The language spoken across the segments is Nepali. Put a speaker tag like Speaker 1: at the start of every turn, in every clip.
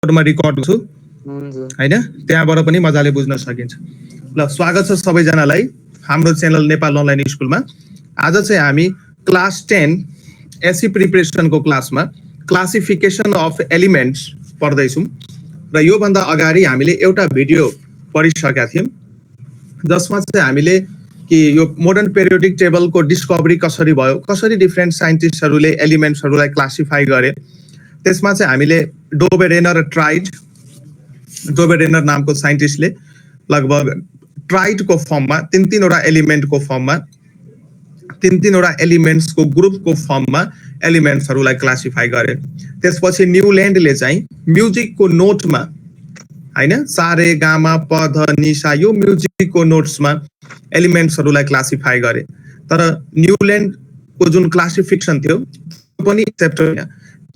Speaker 1: मोडमा रेकर्ड गर्छु हैन, त्यहाँबाट पनि मजाले बुझ्न सकिन्छ। ल स्वागत छ सबैजनालाई हाम्रो च्यानल नेपाल अनलाइन स्कुलमा। आज चाहिँ हामी क्लास 10 एसई प्रिपरेसनको क्लासमा क्लासिफिकेसन अफ एलिमेन्ट्स पढ्दैछौँ र यो भन्दा अगाडि हामीले एउटा भिडियो पढिसकेका थियौँ जसमा चाहिँ हामीले कि यो मोडर्न पेरियोडिक टेबलको डिस्कभरी कसरी भयो, कसरी डिफरेन्ट साइन्टिस्टहरूले एलिमेन्ट्सहरूलाई क्लासिफाई गरे। त्यसमा चाहिँ हामीले डोबेरेनर ट्राइड, डोबेरेनर नामको साइन्टिस्टले लगभग ट्राइडको फर्ममा तीन-तीनवटा एलिमेन्टको फर्ममा तीन-तीनवटा एलिमेन्ट्सको ग्रुपको फर्ममा एलिमेन्ट्सहरूलाई क्लासिफाई गरे। त्यसपछि न्युल्यान्डले चाहिँ म्युजिकको नोटमा हैन, सारे गामा पध निसा यो म्युजिकको नोट्समा एलिमेन्ट्सहरूलाई क्लासिफाई गरे। तर न्युल्यान्डको जुन क्लासिफिकेसन थियो त्यो पनि एक्सेप्ट होइन,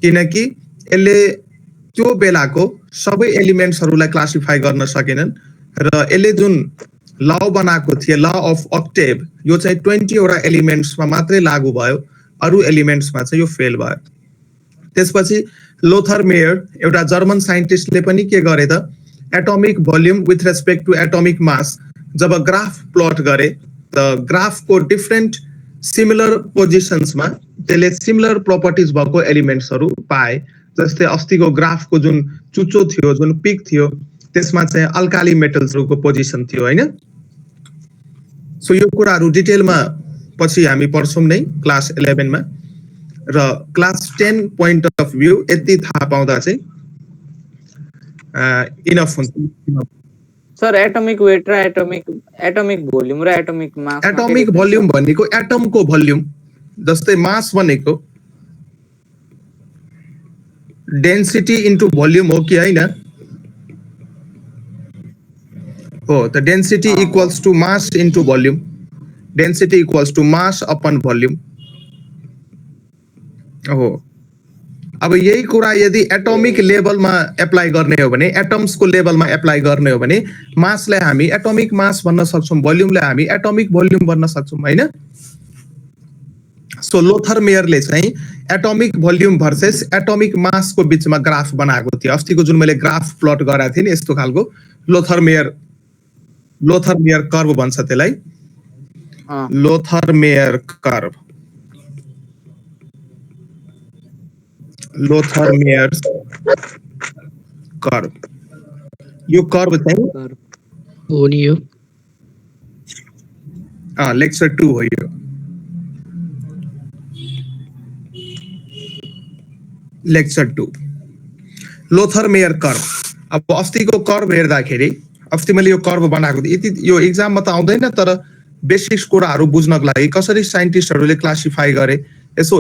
Speaker 1: किनकि यसले त्यो बेलाको सबै एलिमेन्ट्सहरूलाई क्लासिफाई गर्न सकेनन् र यसले जुन ल बनाएको थियो, ल अफ अक्टेभ, यो चाहिँ 20 वटा एलिमेन्ट्समा मात्रै लागू भयो, अरू एलिमेन्ट्समा चाहिँ यो फेल भयो। त्यसपछि लोथर मेयर एउटा जर्मन साइन्टिस्टले पनि के गरे त, atomic volume with respect to atomic mass जब ग्राफ प्लट गरे त ग्राफको डिफरेन्ट सिमिलर पोजिसन्समा त्यसले सिमिलर प्रोपर्टिज भएको एलिमेन्ट्सहरू पाए। जस्तै अस्तिको ग्राफको जुन चुच्चो थियो, जुन पिक थियो, त्यसमा चाहिँ अल्काली मेटल्सहरूको पोजिसन थियो हैन। सो यो कुराहरू डिटेलमा पछि हामी पढ्छौँ नै क्लास 11 मा। र क्लास 10 पोइन्ट अफ भ्यू यति थाहा पाउँदा चाहिँ इनफ हुन्छ।
Speaker 2: सर एटोमिक वेट र एटोमिक भोल्युम र एटोमिक मास,
Speaker 1: एटोमिक भोल्युम भनेको एटमको भोल्युम, जस्तै मास भनेको डेन्सिटी इन्टु भोल्युम हो कि हैन? हो, त density equals to mass into volume, density equals to mass upon volume हो। अब यही कुरा यदि एटोमिक लेभलमा एप्लाई गर्ने हो भने, एटम्सको लेभलमा एप्लाई गर्ने हो भने मासलाई हामी एटोमिक मास भन्न सक्छौँ, भोल्युमलाई हामी एटोमिक भोल्युम भन्न सक्छौँ हैन। सो लोथर मेयरले चाहिँ एटोमिक भोल्युम भर्सेस एटोमिक मासको बिचमा ग्राफ बनाएको थियो। अस्तिको जुन मैले ग्राफ प्लट गराएको थिएँ नि यस्तो खालको, लोथर मेयर कर्व भन्छ त्यसलाई, Lothar Meyer curve, Lothar Meyer curve. यो कर्व चाहिँ
Speaker 3: हो नि यो
Speaker 1: लेक्चर 2 हो यो, लेक्चर 2 लोथर मेयर कर्व। अब अस्तिको कर्व हेर्दाखेरि, अस्ति मैले यो कर्व बनाएको थिएँ, यति यो एक्जाममा त आउँदैन तर बेसिक्स कुराहरू बुझ्नको लागि कसरी साइन्टिस्टहरूले क्लासिफाई गरे, यसो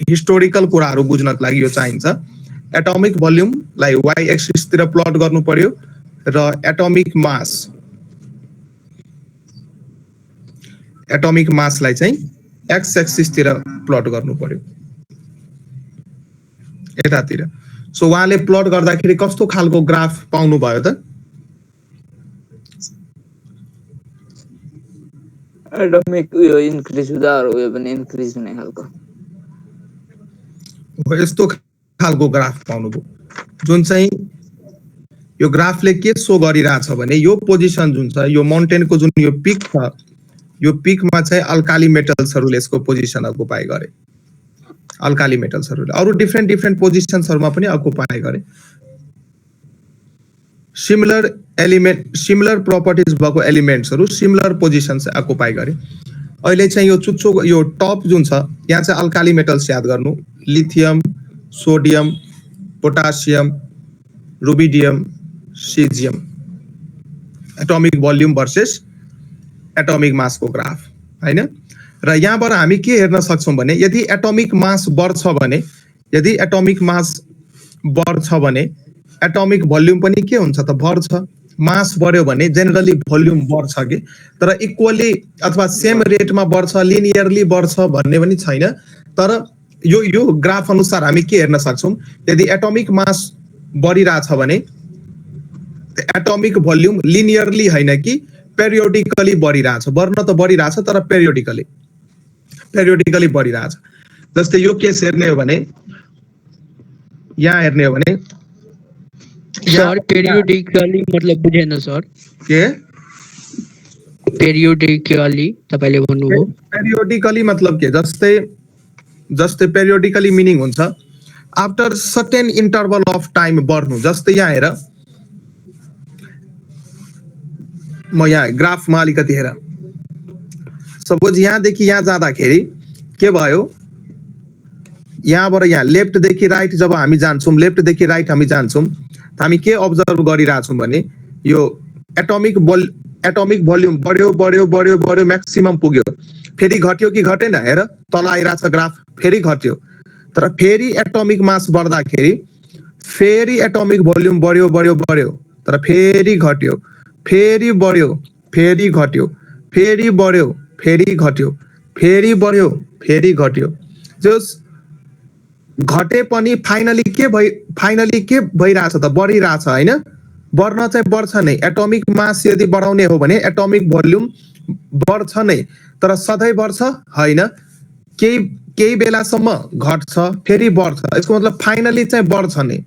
Speaker 1: हिस्टोरिकल कुराहरू बुझ्नको लागि यो चाहिन्छ। एटोमिक भोल्युमलाई वाइ एक्सिसतिर प्लट गर्नु पर्यो र एटोमिक मासलाई चाहिँ एक्स एक्सिसतिर प्लट गर्नु पर्यो यतातिर। सो उहाँले प्लट गर्दाखेरि कस्तो खालको ग्राफ पाउनु भयो त?
Speaker 2: एटोमिक यो इन्क्रिज हुँदा यो पनि इन्क्रिज हुने खालको
Speaker 1: यस्तो खालको ग्राफ पाउनुभयो, जुन चाहिँ यो ग्राफले के सो गरिरहेछ भने यो पोजिसन जुन छ, यो माउन्टेनको जुन यो पिक छ, यो पिकमा चाहिँ अल्काली मेटल्सहरूले यसको पोजिसन अकुपाई गरे। अल्काली मेटल्सहरूले अरू डिफरेन्ट पोजिसन्सहरूमा पनि अकुपाई गरे। सिमिलर प्रोपर्टिज भएको एलिमेन्ट्सहरू सिमिलर पोजिसन्स अकुपाई गरे। अहिले चाहिँ यो चुच्चो यो टप जुन छ, यहाँ चाहिँ अल्काली मेटल्स याद गर्नु, lithium, sodium, potassium, rubidium, caesium. Atomic volume versus atomic मासको ग्राफ हैन। र यहाँबाट हामी के हेर्न सक्छौँ भने यदि एटोमिक मास बढ्छ भने, यदि एटोमिक मास बढ्छ भने एटोमिक भोल्युम पनि के हुन्छ त, बढ्छ। मास बढ्यो भने जेनरली भोल्युम बढ्छ कि, तर इक्वली अथवा सेम रेटमा बढ्छ, लिनियरली बढ्छ भन्ने पनि छैन। तर यो ग्राफ अनुसार हामी के हेर्न सक्छौँ, यदि एटोमिक मास बढिरहेछ भने एटोमिक भोल्युम लिनियरली हैन कि पेरियोडिकली बढिरहेछ। बढ्न त बढिरहेछ तर पेरियोडिकली बढिरहेछ। जस्तै यो केस हेर्ने हो भने, यहाँ हेर्ने हो भने
Speaker 3: सर पेरियोडिकली मतलब बुझेन सर
Speaker 1: के
Speaker 3: पेरियोडिकली तपाईले भन्नुभयो
Speaker 1: पेरियोडिकली मतलब के जस्तै जस्तै पेरियोडिकली मिनिङ हुन्छ after certain interval of time बढ्नु। जस्तै यहाँ हेर म यहाँ ग्राफमा अलिकति हेर सपोज यहाँदेखि यहाँ जाँदाखेरि के भयो यहाँबाट यहाँ लेफ्टदेखि राइट जब हामी जान्छौँ लेफ्टदेखि राइट हामी जान्छौँ हामी के अब्जर्भ गरिरहेछौँ भने यो एटोमिक भोल्युम बढ्यो बढ्यो बढ्यो बढ्यो म्याक्सिमम पुग्यो फेरि घट्यो कि घटेन हेर तल आइरहेछ ग्राफ फेरि घट्यो तर फेरि एटोमिक मास बढ्दाखेरि फेरि एटोमिक भोल्युम बढ्यो बढ्यो बढ्यो तर फेरि घट्यो फेरि बढ्यो फेरि घट्यो फेरि बढ्यो फेरि घट्यो फेरि बढ्यो फेरि घट्यो जस घटे पनि फाइनली के भइरहेछ त बढिरहेछ हैन बढ्न चाहिँ बढ्छ नै एटोमिक मास यदि बढाउने हो भने एटोमिक भोल्युम बढ्छ नै तर सधैँ बढ्छ हैन केही बेलासम्म घट्छ फेरि बढ्छ यसको मतलब फाइनली चाहिँ बढ्छ नै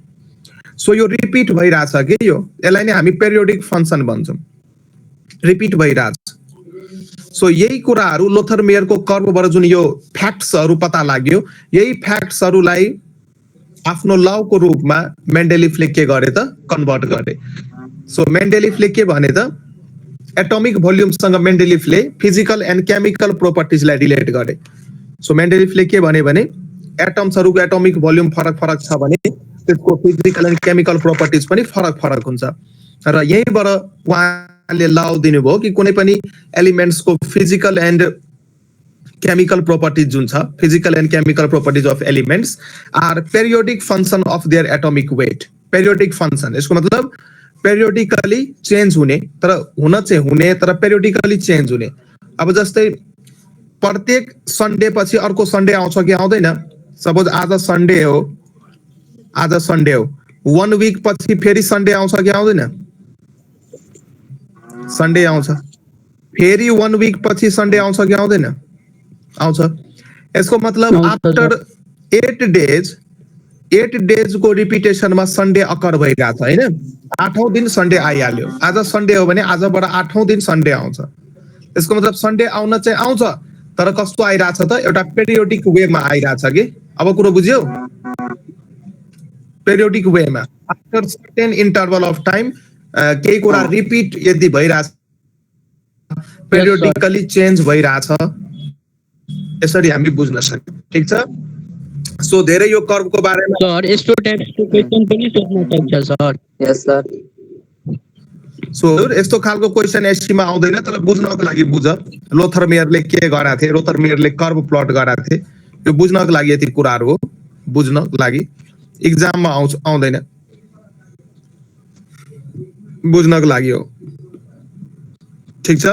Speaker 1: सो यो रिपिट भइरहेछ के यो यसलाई नै हामी पेरियोडिक फंक्सन भन्छौँ रिपिट भइरहेछ सो यही कुराहरू लोथरमेयरको कर्वबाट जुन यो फ्याक्ट्सहरू पत्ता लाग्यो यही फ्याक्ट्सहरूलाई आफ्नो लको रूपमा मेन्डेलिफले के गरे त कन्भर्ट गरे सो मेन्डेलिफले के भने त एटोमिक भोल्युमसँग मेन्डेलिफले फिजिकल एन्ड केमिकल प्रोपर्टिजलाई रिलेट गरे सो मेन्डेलिफले के भने एटम्सहरूको एटोमिक भोल्युम फरक फरक छ भने त्यसको फिजिकल एन्ड केमिकल प्रोपर्टिज पनि फरक फरक हुन्छ र यहीबाट उहाँले ल दिनुभयो कि कुनै पनि एलिमेन्ट्सको फिजिकल एन्ड chemical properties जुन छ physical and chemical properties of elements are periodic function of their atomic weight periodic function यसको मतलब periodically change हुने तर हुन चाहिँ हुने तर periodically change हुने अब जस्तै प्रत्येक सन्डे पछि अर्को सन्डे आउँछ कि आउँदैन सपोज आज सन्डे हो 1 वीक पछि फेरि सन्डे आउँछ कि आउँदैन सन्डे आउँछ फेरि 1 वीक पछि सन्डे आउँछ कि आउँदैन आउँछ यसको मतलब आफ्टर 8 डेज को रिपिटेसनमा सन्डे अकर भइरहेछ हैन 8औं दिन सन्डे आइहाल्यो आज सन्डे हो भने आजबाट 8औं दिन सन्डे आउँछ यसको मतलब सन्डे आउन चाहिँ आउँछ तर कस्तो आइरहेछ त एउटा पेरियोडिक वेमा आइरहेछ के अब कुरो बुझ्यौ पेरियोडिक वेमा after certain interval of time केही कुरा रिपिट यदि भइरहेछ पेरियोडिकली चेन्ज भइरहेछ यसरी हामी बुझ्न सक्छौं ठीक छ सो धेरै यो कर्वको बारेमा
Speaker 3: सर यस्तो टाइपको क्वेशन पनि सोध्न सक्छ सर
Speaker 2: यस सर
Speaker 1: सो यस्तो खालको क्वेशन एससीमा आउँदैन तर बुझ्नको लागि बुझ लोथरमेयरले के गराएको थिए लोथरमेयरले कर्व प्लट गराएको थिए यो बुझ्नको लागि यति कुराहरू हो बुझ्नको लागि एक्जाममा आउँदैन बुझ्नको लागि हो ठीक छ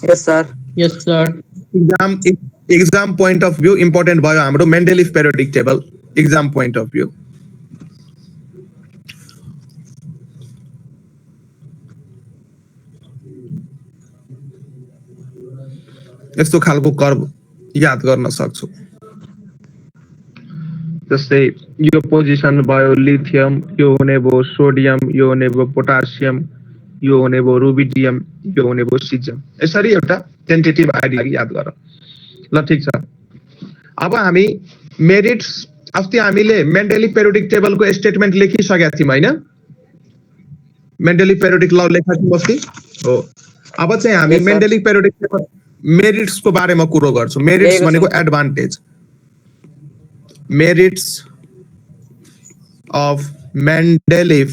Speaker 2: yes sir
Speaker 3: yes sir
Speaker 1: exam point of view important भयो हाम्रो Mendeleev periodic table exam point of view यस्तो खालको कर्व याद गर्न सक्छौ जस्तै यो पोजिसन भयो लिथियम यो हुने भयो सोडियम यो हुने भयो पोटासियम यो हुने भयो रुबिडियम यो हुने भयो सिजियम यसरी एउटा टेन्टेटिभ आइडिया याद गर ल ठीक छ अब हामी मेरिट्स अस्ति हामीले मेन्डेलिफ पेरियोडिक टेबलको स्टेटमेन्ट लेखिसकेका थियौं हैन मेन्डेलिफ पेरियोडिक ल लेखा थियौं अस्ति हो अब चाहिँ हामी मेन्डेलिफ पेरियोडिक टेबल मेरिट्स को बारेमा कुरो गर्छौं मेरिट्स भनेको advantage merits of Mendeleev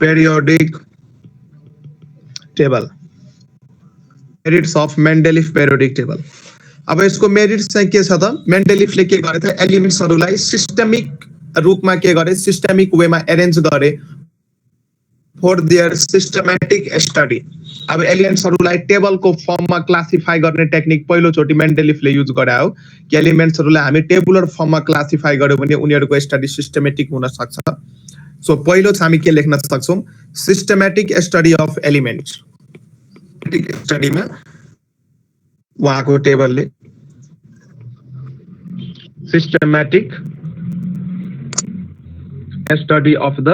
Speaker 1: periodic table merits of Mendeleev periodic table अब यसको मेरिट्स चाहिँ के छ त मेन्डेलिफले के गरे त एलिमेन्ट्सहरुलाई सिस्टमिक रूपमा के गरे सिस्टमिक वेमा अरेन्ज गरे फर देयर सिस्टमेटिक स्टडी अब एलिमेन्ट्सहरुलाई टेबलको फर्ममा क्लासिफाई गर्ने टेक्निक पहिलो चोटी मेन्डेलिफले युज गरे हो कि एलिमेन्ट्सहरुलाई हामी टेबुलर फर्ममा क्लासिफाई गर्यो भने उनीहरुको स्टडी सिस्टमेटिक हुन सक्छ सो पहिलो चाहिँ हामी के लेख्न सक्छौं systematic study of elements systematic स्टडीमा एलिमेन्ट्सहरुलाई कसरी क्लासिफाई गर्ने भनेर सिस्टमेटिक स्टडी उहाँको टेबलले systematic study of the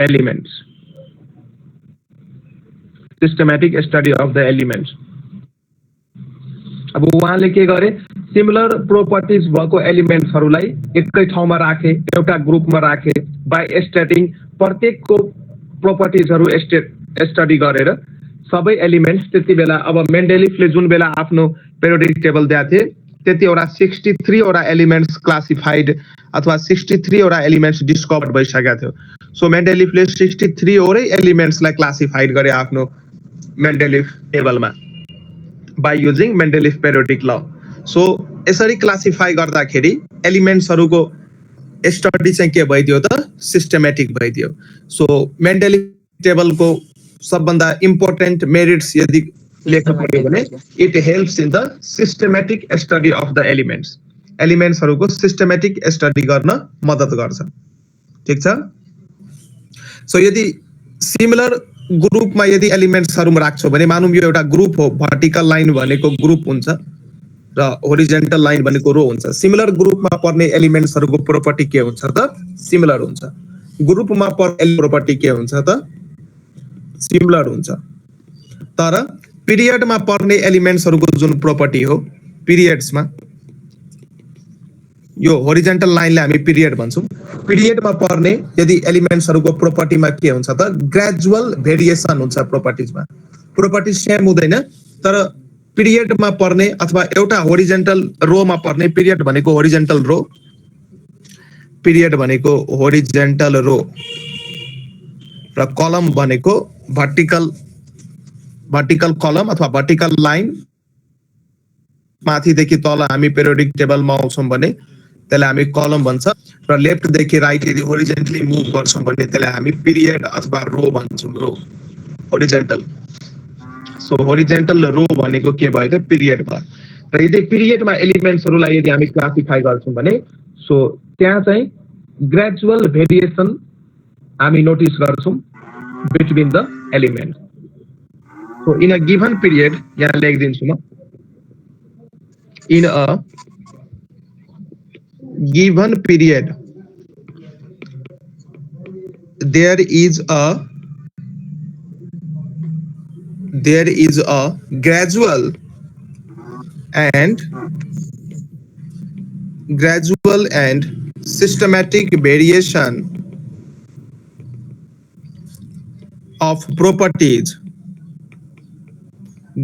Speaker 1: elements, systematic study of the elements. अब उहाँले के गरे, सिमिलर प्रोपर्टिज भएको एलिमेन्ट्सहरूलाई एकै ठाउँमा राखे, एउटा ग्रुपमा राखे, बाई स्टेटिङ प्रत्येकको प्रोपर्टिजहरू स्टडी गरेर सबै एलिमेन्ट्स त्यति बेला अब मेन्डेलिफले जुन बेला आफ्नो पेरियोडिक टेबल दिएको थिए त्यतिवटा 63 वटा एलिमेन्ट्स क्लासिफाइड अथवा 63 वटा एलिमेन्ट्स डिस्कभर भइसकेको थियो। सो मेन्डेलिफले 63 वटै एलिमेन्ट्सलाई क्लासिफाइड गरे आफ्नो मेन्डेलिफ टेबलमा बाई युजिङ मेन्डेलिफ पेरियोडिक ल। सो यसरी क्लासिफाई गर्दाखेरि एलिमेन्ट्सहरूको स्टडी चाहिँ के भइदियो त, सिस्टमेटिक भइदियो। सो मेन्डेलिफ टेबलको सबभन्दा इम्पोर्टेन्ट मेरिट्स यदि लेख्नु पर्यो भने it helps in the systematic study of the elements, एलिमेन्ट्सहरूको सिस्टमेटिक स्टडी गर्न मद्दत गर्छ। ठिक छ। सो यदि सिमिलर ग्रुपमा यदि एलिमेन्ट्सहरुमा राख्छौ भने मानौँ यो एउटा ग्रुप हो, भर्टिकल लाइन भनेको ग्रुप हुन्छ र होरिजेन्टल लाइन भनेको रो हुन्छ। सिमिलर ग्रुपमा पर्ने एलिमेन्ट्सहरुको प्रोपर्टी के हुन्छ त, सिमिलर हुन्छ। ग्रुपमा पर्ने प्रोपर्टी के हुन्छ त, सिमिलर हुन्छ। तर पिरियडमा पर्ने एलिमेन्ट्सहरुको जुन प्रोपर्टी हो, पिरियड्समा यो होरिजेन्टल लाइनले हामी पिरियड भन्छौं, पिरियडमा पर्ने यदि एलिमेन्ट्सहरुको प्रोपर्टीमा के हुन्छ त, ग्रेजुअल भेरिएसन हुन्छ प्रोपर्टिजमा। प्रोपर्टी सेम हुँदैन, तर पिरियडमा पर्ने अथवा एउटा होरिजेन्टल रोमा पर्ने, पिरियड भनेको होरिजेन्टल रो, पिरियड भनेको होरिजेन्टल रो र कलम भनेको भर्टिकल कलम अथवा भर्टिकल लाइन। माथिदेखि तल हामी पेरियोडिक टेबलमा आउँछौं भने त्यसलाई हामी कलम भन्छ र लेफ्टदेखि राइट यदि होरिजेन्टली मुभ गर्छौं भने त्यसलाई हामी पिरियड अथवा रो भन्छौं, रो, होरिजेन्टल। सो होरिजेन्टल रो भनेको के भयो त, पिरियड भयो। र यदि पिरियडमा एलिमेन्ट्सहरुलाई यदि हामी क्लासिफाई गर्छौं भने सो त्यहाँ चाहिँ ग्रेजुअल भेरिएसन हामी नोटिस गर्छौं between the elements. So in a given period, यहाँ लेखिदिन्छु म, in a given period there is a gradual and systematic variation of properties,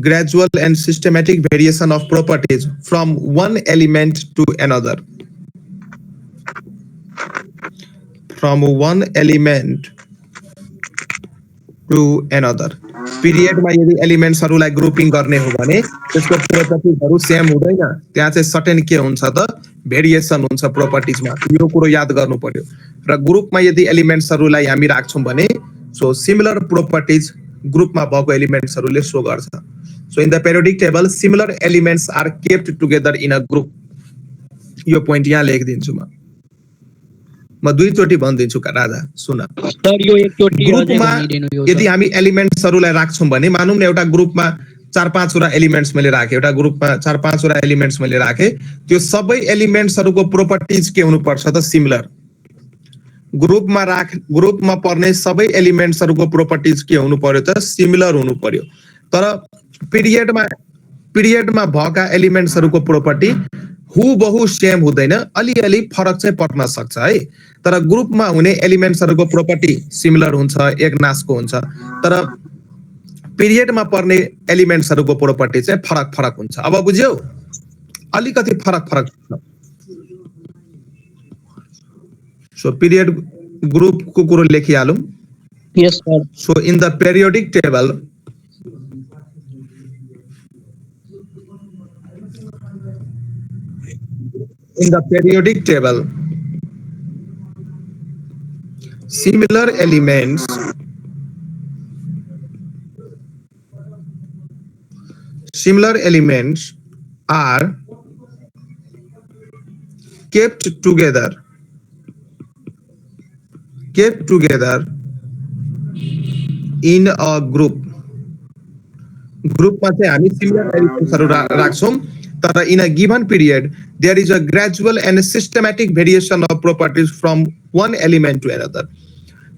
Speaker 1: gradual and systematic variation of properties from one element to another, from one element to another। पिरियडमा यदि एलिमेन्ट्सहरुलाई ग्रुपिङ गर्ने हो भने त्यसको प्रोपर्टिजहरु सेम हुँदैन, त्यहाँ चाहिँ सर्टेन के हुन्छ त, भेरिएसन हुन्छ प्रोपर्टिजमा। यो कुरो याद गर्नु पर्यो। र ग्रुपमा यदि एलिमेन्ट्सहरुलाई हामी राख्छौं भने सो सिमिलर प्रोपर्टिज ग्रुपमा भएको एलिमेन्ट्सहरुले शो गर्छ। So in the periodic table similar elements are kept together in a group. यो पोइन्ट यहाँ लेखिदिन्छु म दुईचोटी भनिदिन्छु राजा, सुन।
Speaker 3: सर यो एकचोटी
Speaker 1: ग्रुपमा यदि हामी एलिमेन्ट्सहरुलाई राख्छौं भने मानौँ न एउटा ग्रुपमा 4-5 वटा एलिमेन्ट्स मैले राखे, एउटा ग्रुपमा 4-5 वटा एलिमेन्ट्स मैले राखे, त्यो सबै एलिमेन्ट्सहरुको प्रोपर्टिज के हुनुपर्छ त, सिमिलर। ग्रुपमा पर्ने सबै एलिमेन्ट्सहरुको प्रोपर्टिज के हुनु पर्यो त, सिमिलर हुनु पर्यो। तर पिरियडमा भएका एलिमेन्ट्सहरुको प्रोपर्टी हुबहु सेम हुँदैन, अलिअलि फरक चाहिँ पर्न सक्छ है। तर ग्रुपमा हुने एलिमेन्ट्सहरुको प्रोपर्टी सिमिलर हुन्छ, एक नासको हुन्छ। तर पिरियडमा पर्ने एलिमेन्ट्सहरुको प्रोपर्टी चाहिँ फरक हुन्छ। अब बुझ्यौ, अलिकति फरक छ। सो पिरियड ग्रुपको कुरो लेखिहालौं।
Speaker 3: Yes sir.
Speaker 1: So in the periodic table similar elements are kept together in a group ग्रुपमा चाहिँ हामी सिमिलर एलिमेन्ट्सहरु राख्छौं तर in a given period there is a gradual and systematic variation of properties from one element to another.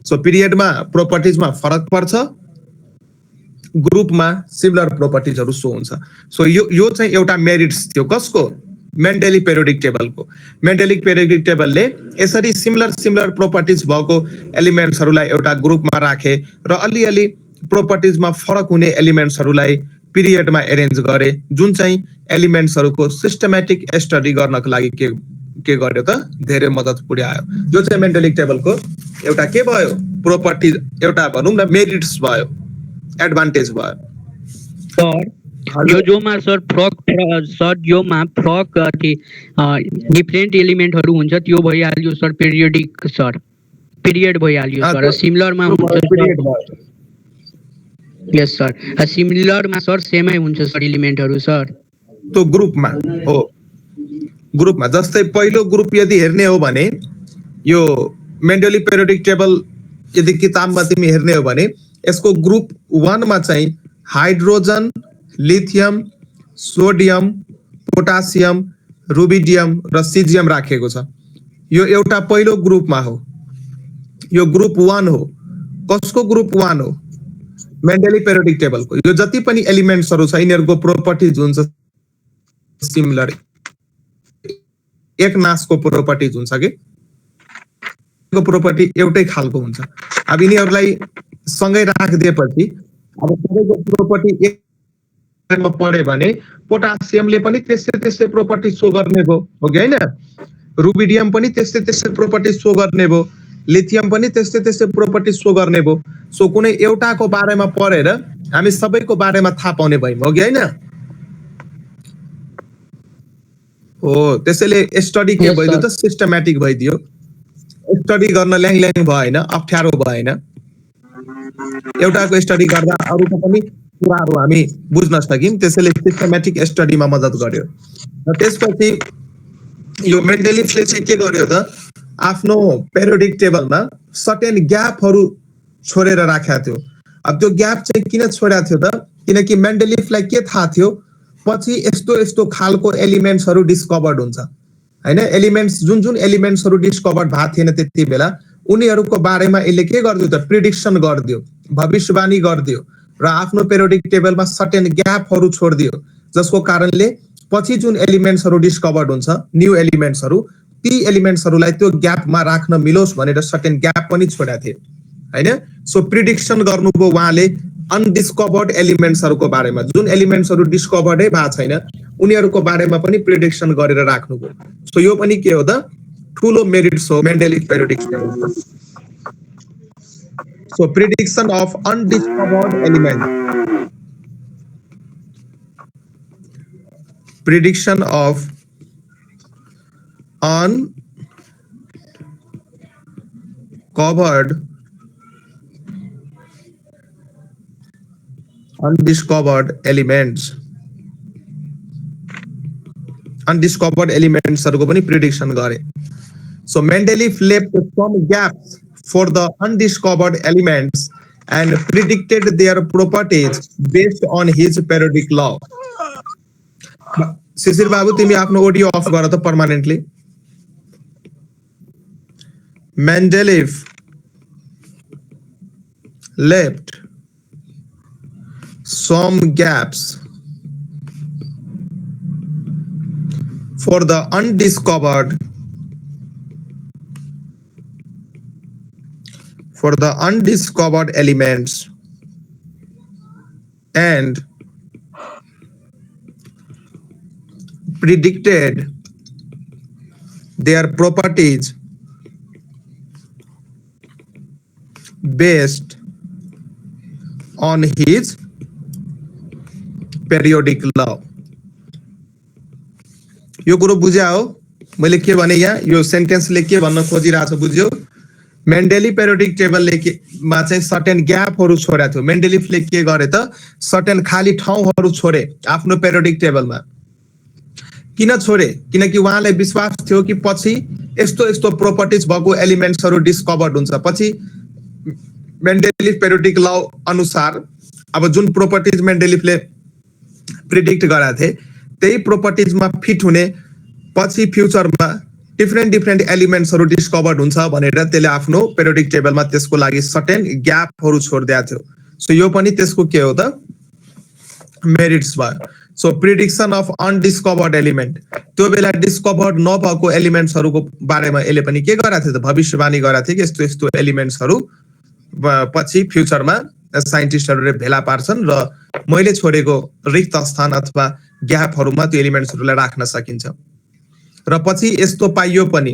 Speaker 1: So पिरियडमा प्रोपर्टिजमा फरक पर्छ, ग्रुपमा सिमिलर प्रोपर्टिजहरु सो हुन्छ। सो यो चाहिँ एउटा मेरिट्स थियो कसको? मेन्डली पेरियोडिक टेबलको। मेन्डली पेरियोडिक टेबलले यसरी सिमिलर प्रोपर्टिज भएको एलिमेन्ट्सहरुलाई एउटा ग्रुपमा राखे र अलिअलि प्रोपर्टिजमा फरक हुने एलिमेन्ट्सहरुलाई पिरियडमा अरेन्ज गरे, जुन चाहिँ एलिमेन्ट्सहरुको सिस्टमेटिक स्टडी गर्नको लागि के गर्यो त धेरै मद्दत पुर्यायो। जो चाहिँ मेन्डलिक टेबलको एउटा के भयो? प्रोपर्टिज, एउटा भनौं न मेरिट्स भयो, एडभान्टेज भयो।
Speaker 3: सर यो जोमा सर फ्रक डिफरेन्ट एलिमेन्टहरु हुन्छ त्यो भइहाल्यो सर, पिरियोडिक सर पिरियड भइहाल्यो सर। सिमिलरमा हुन्छ यस सर, सिमिलरमा सर सेमै हुन्छ सर एलिमेन्टहरु सर।
Speaker 1: तो ग्रुपमा हो, ग्रुपमा जस्तै पहिलो ग्रुप यदि हेर्ने हो भने यो मेन्डली पेरियोडिक टेबल यदि किताबमा तिमी हेर्ने हो भने यसको ग्रुप 1 मा चाहिँ hydrogen, lithium, sodium, potassium, rubidium र सिजियम राखेको छ। यो एउटा पहिलो ग्रुपमा हो, यो ग्रुप 1 हो। कसको ग्रुप 1 हो? मेन्डली पेरियोडिक टेबलको। यो जति पनि एलिमेन्ट्सहरु छ यिनीहरुको प्रोपर्टिज हुन्छ सिमिलर, एक नासको प्रोपर्टिज हुन्छ के को प्रोपर्टी एउटै खालको हुन्छ। अब यिनीहरुलाई सँगै राखिदिएपछि अब सबैको प्रोपर्टी एकमा पढ्यो भने पोटासियमले पनि त्यस्तै प्रोपर्टी शो गर्ने भो, हो कि हैन? रुबिडियम पनि त्यस्तै प्रोपर्टी शो गर्ने भो, लिथियम पनि त्यस्तै प्रोपर्टी शो गर्ने भो। सो कुनै एउटाको बारेमा पढेर हामी सबैको बारेमा थाहा पाउने भयौं, हो कि हैन? हो, त्यसैले स्टडी के भइदियो त सिस्टमेटिक भइदियो। स्टडी गर्न ल्याङ भएन, अप्ठ्यारो भएन। एउटाको स्टडी गर्दा अरूको पनि कुराहरु हामी बुझ्न सक्यौं, त्यसैले सिस्टमेटिक स्टडीमा मद्दत गर्यो। र त्यसपछि यो मेन्डलिफले चाहिँ के गर्यो त आफ्नो पेरियोडिक टेबलमा सर्टेन ग्यापहरु छोडेर राखेको थियो। अब त्यो ग्याप चाहिँ किन छोडेको थियो त? किनकि मेन्डलिफलाई के थाहा थियो पछि यस्तो खालको एलिमेन्ट्सहरु डिस्कभर्ड हुन्छ हैन? एलिमेन्ट्स जुन एलिमेन्ट्सहरु डिस्कभर्ड भएको थिएन त्यति बेला उनीहरुको बारेमा यसले के गर्दियो त प्रिडिक्सन गर्दियो, भविष्यवाणी गर्दियो र आफ्नो पेरियोडिक टेबलमा सर्टेन ग्यापहरु छोड्दियो, जसको कारणले पछि जुन एलिमेन्ट्सहरु डिस्कभर्ड हुन्छ न्यू एलिमेन्ट्सहरु, ती एलिमेन्ट्सहरुलाई त्यो ग्यापमा राख्न मिलोस् भनेर सर्टेन ग्याप पनि छोडेका थिए हैन? सो प्रिडिक्सन गर्नुभयो उहाँले अनडिस्कभर्ड एलिमेन्ट्सहरुको बारेमा, जुन एलिमेन्ट्सहरु डिस्कभर्डै भएको छैन उनीहरुको बारेमा पनि प्रिडिक्सन गरेर राख्नुभयो। सो यो पनि के हो त ठूलो मेरिट्स हो मेन्डलिक पेरियोडिक टेबलको। So prediction of undiscovered element, prediction of undiscovered हरुको पनि प्रिडिक्सन गरे। So Mendeleev left some gaps for the undiscovered elements and predicted their properties based on his periodic law. शिशिर बाबू तिमी आफ्नो ऑडियो अफ गर त permanently. Mendeleev left some gaps for the undiscovered elements and predicted their properties based on his periodic law. यो कुरो बुझ्या हो मैले के भने? यहाँ यो सेन्टेन्सले के भन्न खोजिरहेछ बुझ्यौ? मेन्डेली पेरियोडिक टेबलले के मा चाहिँ सर्टेन ग्यापहरु छोडेको थियो। मेन्डेलिफले के गरे त सर्टेन खाली ठाउँहरु छोडे आफ्नो पेरियोडिक टेबलमा। किन छोडे? किनकि उहाँलाई विश्वास थियो कि पछि यस्तो प्रोपर्टिज भएको एलिमेन्ट्सहरु डिस्कभर्ड हुन्छ। पछि मेन्डेलिफ पेरियोडिक लॉ अनुसार अब जुन प्रोपर्टिज मेन्डेलिफले प्रिडिक्ट गरेका थिए त्यही प्रोपर्टिजमा फिट हुने पछि फ्युचरमा डिफ्रेन्ट एलिमेन्ट्सहरू डिस्कभर्ड हुन्छ भनेर त्यसले आफ्नो पेरियोडिक टेबलमा त्यसको लागि सर्टेन ग्यापहरू छोडिदिएको थियो। सो यो पनि त्यसको के हो त मेरिट्स भयो। So prediction of undiscovered element, त्यो बेला डिस्कभर्ड नभएको एलिमेन्ट्सहरूको बारेमा यसले पनि के गरेको थियो त भविष्यवाणी गरेको थियो कि यस्तो यस्तो एलिमेन्ट्सहरू पछि फ्युचरमा साइन्टिस्टहरूले भेला पार्छन् र मैले छोडेको रिक्त स्थान अथवा ग्यापहरूमा त्यो एलिमेन्ट्सहरूलाई राख्न सकिन्छ। र पछि यस्तो पाइयो पनि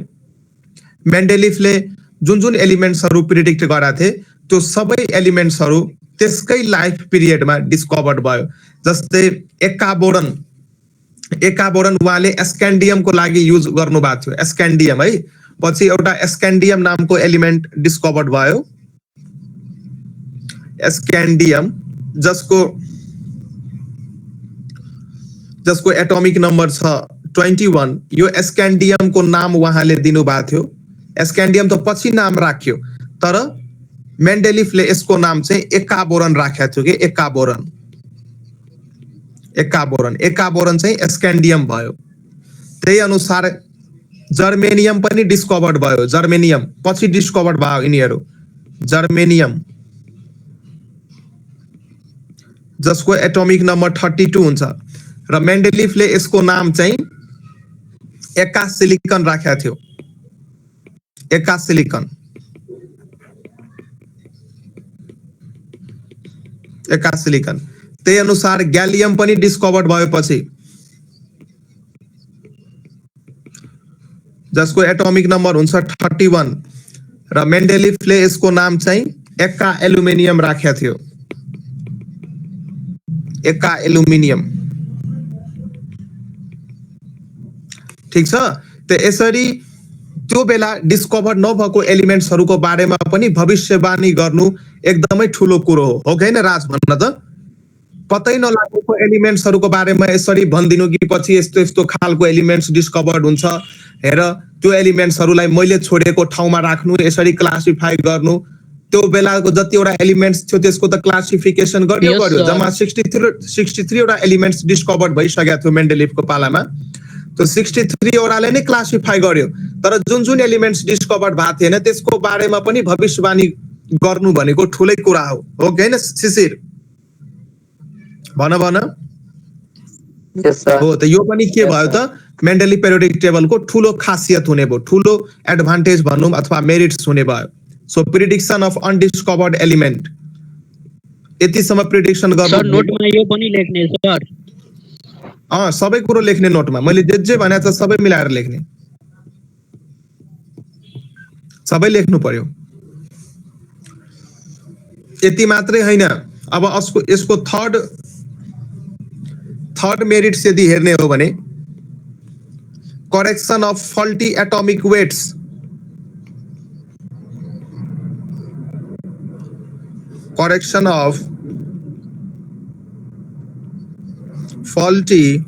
Speaker 1: मेन्डेलिफले जुन एलिमेन्ट्सहरू प्रिडिक्ट गरेका थिए त्यो सबै एलिमेन्ट्सहरू त्यसकै लाइफ पिरियडमा डिस्कभर्ड भयो। जस्तै एकाबोरन उहाँले एस्क्यान्डियमको लागि युज गर्नुभएको थियो, एस्क्यान्डियम है। पछि एउटा एस्क्यान्डियम नामको एलिमेन्ट डिस्कभर्ड भयो, एस्क्यान्डियम, जसको एटोमिक नम्बर छ 21। यो एस्क्यान्डियमको नाम उहाँले दिनुभएको थियो। एस्क्यान्डियम त पछि नाम राख्यो तर मेन्डेलिफले यसको नाम चाहिँ एकाबोरन राखेको थियो कि एकाबोरन चाहिँ एस्क्यान्डियम भयो। त्यही अनुसार जर्मेनियम पनि डिस्कभर्ड भयो। जर्मेनियम पछि डिस्कभर्ड भयो यिनीहरू, जर्मेनियम जसको एटोमिक नम्बर 32 हुन्छ र मेन्डेलिफले यसको नाम चाहिँ एकासिलिकन राखेको थियो, एकासिलिकन। त्यही अनुसार ग्यालियम पनि डिस्कभर्ड भयो पछि, जसको एटोमिक नम्बर हुन्छ 31 र मेन्डेलिफले यसको नाम चाहिँ एका एल्युमिनियम राखेको थियो, एका एल्युमिनियम। ठीक छ। त यसरी त्यो बेला डिस्कभर नभएको एलिमेन्ट्सहरूको बारेमा पनि भविष्यवाणी गर्नु एकदमै ठुलो कुरो हो कि हैन राज? भन्न त पत्तै नलागेको एलिमेन्ट्सहरूको बारेमा यसरी भनिदिनु कि पछि यस्तो यस्तो खालको एलिमेन्ट्स डिस्कभर्ड हुन्छ, हेर त्यो एलिमेन्ट्सहरूलाई मैले छोडेको ठाउँमा राख्नु, यसरी क्लासिफाई गर्नु। त्यो बेलाको जतिवटा एलिमेन्ट्स थियो त्यसको त क्लासिफिकेसन गर्यो। जम्मा 63 वटा एलिमेन्ट्स डिस्कभर्ड भइसकेको थियो मेन्डेलिफको पालामा। त्यो 63 वटाले नै क्लासिफाई गर्यो, तर जुन एलिमेन्ट्स डिस्कभर्ड भएको थिएन त्यसको बारेमा पनि भविष्यवाणी गर्नु भनेको ठुलै कुरा हो कि हैन शिशिर? भन हो। त यो पनि के भयो त मेन्डेलिफ पेरियोडिक टेबलको ठुलो खासियत हुने भयो, ठुलो एडभान्टेज भनौँ अथवा मेरिट्स हुने भयो। So prediction of undiscovered element, यतिसम्म प्रिडिक्सन गर्नु
Speaker 3: सर नोटमा यो पनि लेख्ने सर।
Speaker 1: सबै कुरो लेख्ने नोटमा, मैले जे भनेको छ सबै मिलाएर लेख्ने, सबै लेख्नु पर्यो। यति मात्रै हैन, अब यसको थर्ड मेरिट्स यदि हेर्ने हो भने correction of faulty atomic weights, correction of faulty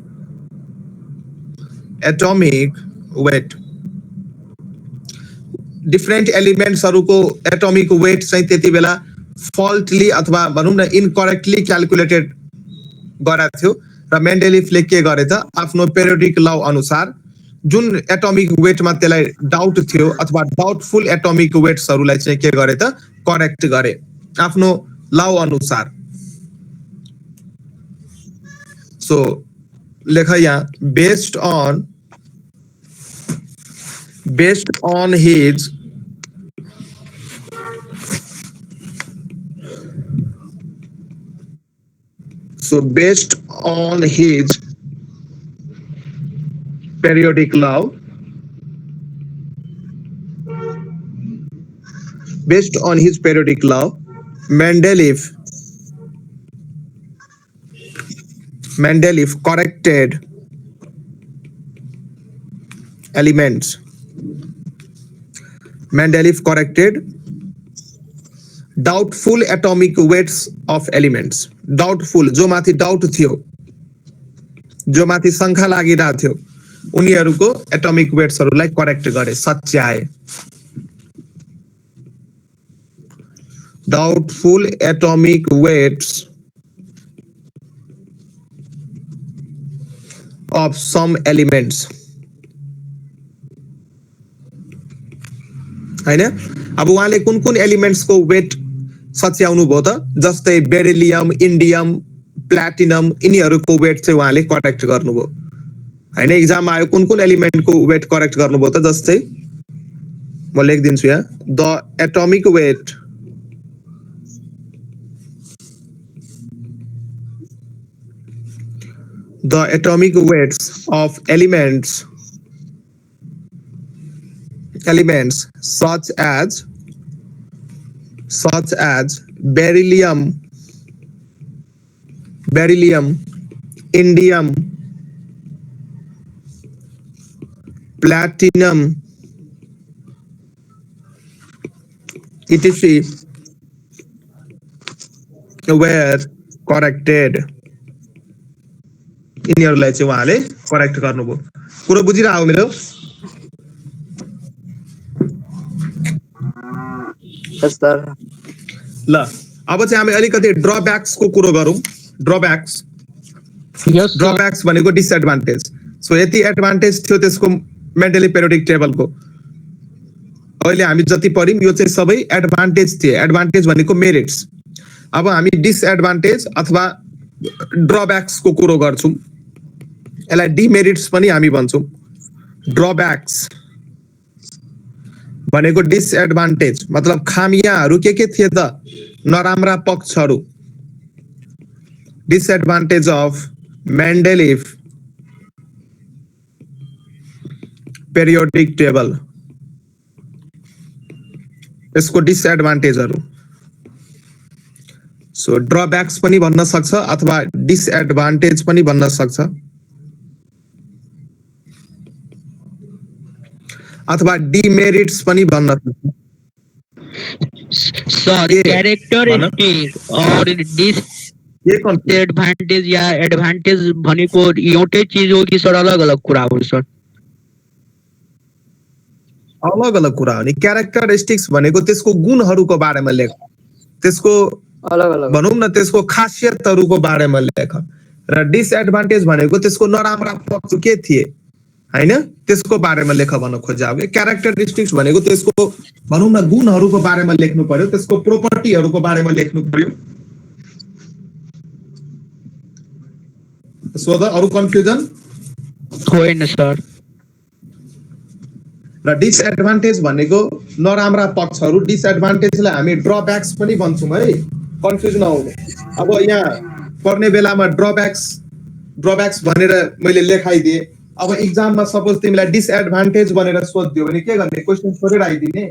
Speaker 1: atomic weight। Different एलिमेन्ट्सहरूको एटोमिक वेट चाहिँ त्यति बेला फल्टली अथवा भनौँ न इनकरेक्टली क्यालकुलेटेड गरेको थियो र मेन्डेलिफले के गरे त आफ्नो पेरियोडिक ल अनुसार जुन एटोमिक वेटमा त्यसलाई डाउट थियो अथवा डाउटफुल एटोमिक वेट्सहरूलाई चाहिँ के गरे त करेक्ट गरे आफ्नो ल अनुसार। सो लेख यहाँ based on his periodic law, Mendeleev corrected elements. Mendeleev corrected doubtful atomic weights of elements. Doubtful, जो माथि डाउट थियो, जो माथि शंका लागिरहेको थियो, उनीहरूको एटोमिक वेट्सहरूलाई करेक्ट गरे, सच्याए। doubtful atomic weights of some elements. हैन अब उहाँले कुन कुन एलिमेन्ट्स को वेट सच्याउनु भयो त जस्तै बेरिलियम इन्डियम प्लाटिनम यिनीहरूको वेट चाहिँ उहाँले करेक्ट गर्नुभयो हैन एक्जाममा आयो कुन कुन एलिमेन्ट को वेट करेक्ट गर्नुभयो त जस्तै म लेखिदिन्छु यहाँ the atomic weight the atomic weights of elements such as beryllium, indium, platinum, etc. were corrected. यिनीहरूलाई चाहिँ उहाँले करेक्ट गर्नुभयो कुरो बुझिरहेको मेरो ल अब चाहिँ हामी अलिकति ड्रब्याक्स को कुरो गरौँ ड्रब्याक्स भनेको डिसएडभान्टेज सो यति एडभान्टेज थियो त्यसको मेन्टली पेरियोडिक टेबलको अहिले हामी जति पढ्यौं यो चाहिँ सबै एडभान्टेज थिए एडभान्टेज भनेको मेरिट्स अब हामी डिसएडभान्टेज अथवा ड्रब्याक्स को कुरो गर्छौं यसलाई डिमेरिट्स पनि हामी भन्छौं ड्रब्याक्स भनेको डिसएडभान्टेज मतलब खामियाहरू के थिए त नराम्रा पक्षहरू डिसएडभान्टेज अफ मेन्डेलिभ पेरियोडिक टेबल यसको डिसएडभान्टेजहरू सो ड्रब्याक्स पनि भन्न सक्छ अथवा डिसएडभान्टेज पनि भन्न सक्छ अथवा डिमेरिट्स पनि भन्न सक्छ
Speaker 3: सर क्यारेक्टरिस्टिक और डिसएडभान्टेज या एडभान्टेज भनेको एउटै चीज हो कि सर अलग अलग कुरा हो सर
Speaker 1: अलग अलग कुरा हो नि क्यारेक्टरिस्टिक्स भनेको त्यसको गुणहरूको बारेमा लेख त्यसको
Speaker 2: अलग अलग
Speaker 1: भनौं न त्यसको खासियतहरूको बारेमा लेख र डिसएडभान्टेज भनेको त्यसको नराम्रा पक्ष के थिए हैन त्यसको बारेमा लेख भन्न खोजेको क्यारेक्टरिस्टिक्स भनेको त्यसको भनौं न गुणहरूको बारेमा लेख्नु पर्यो त्यसको प्रोपर्टीहरूको बारेमा लेख्नु पर्यो सो द अरु कन्फ्युजन
Speaker 3: होइन सर
Speaker 1: र डिसएडभान्टेज भनेको नराम्रा पक्षहरू डिसएडभान्टेजलाई हामी ड्रब्याक्स पनि भन्छौं है कन्फ्युज नहुनु अब यहाँ पढ्ने बेलामा ड्रब्याक्स भनेर मैले लेखाइदिए अब एक्जाममा सपोज तिमीलाई डिसएडभान्टेज भनेर सोध्दियो भने के गर्ने क्वेशन छोडेर आइदिने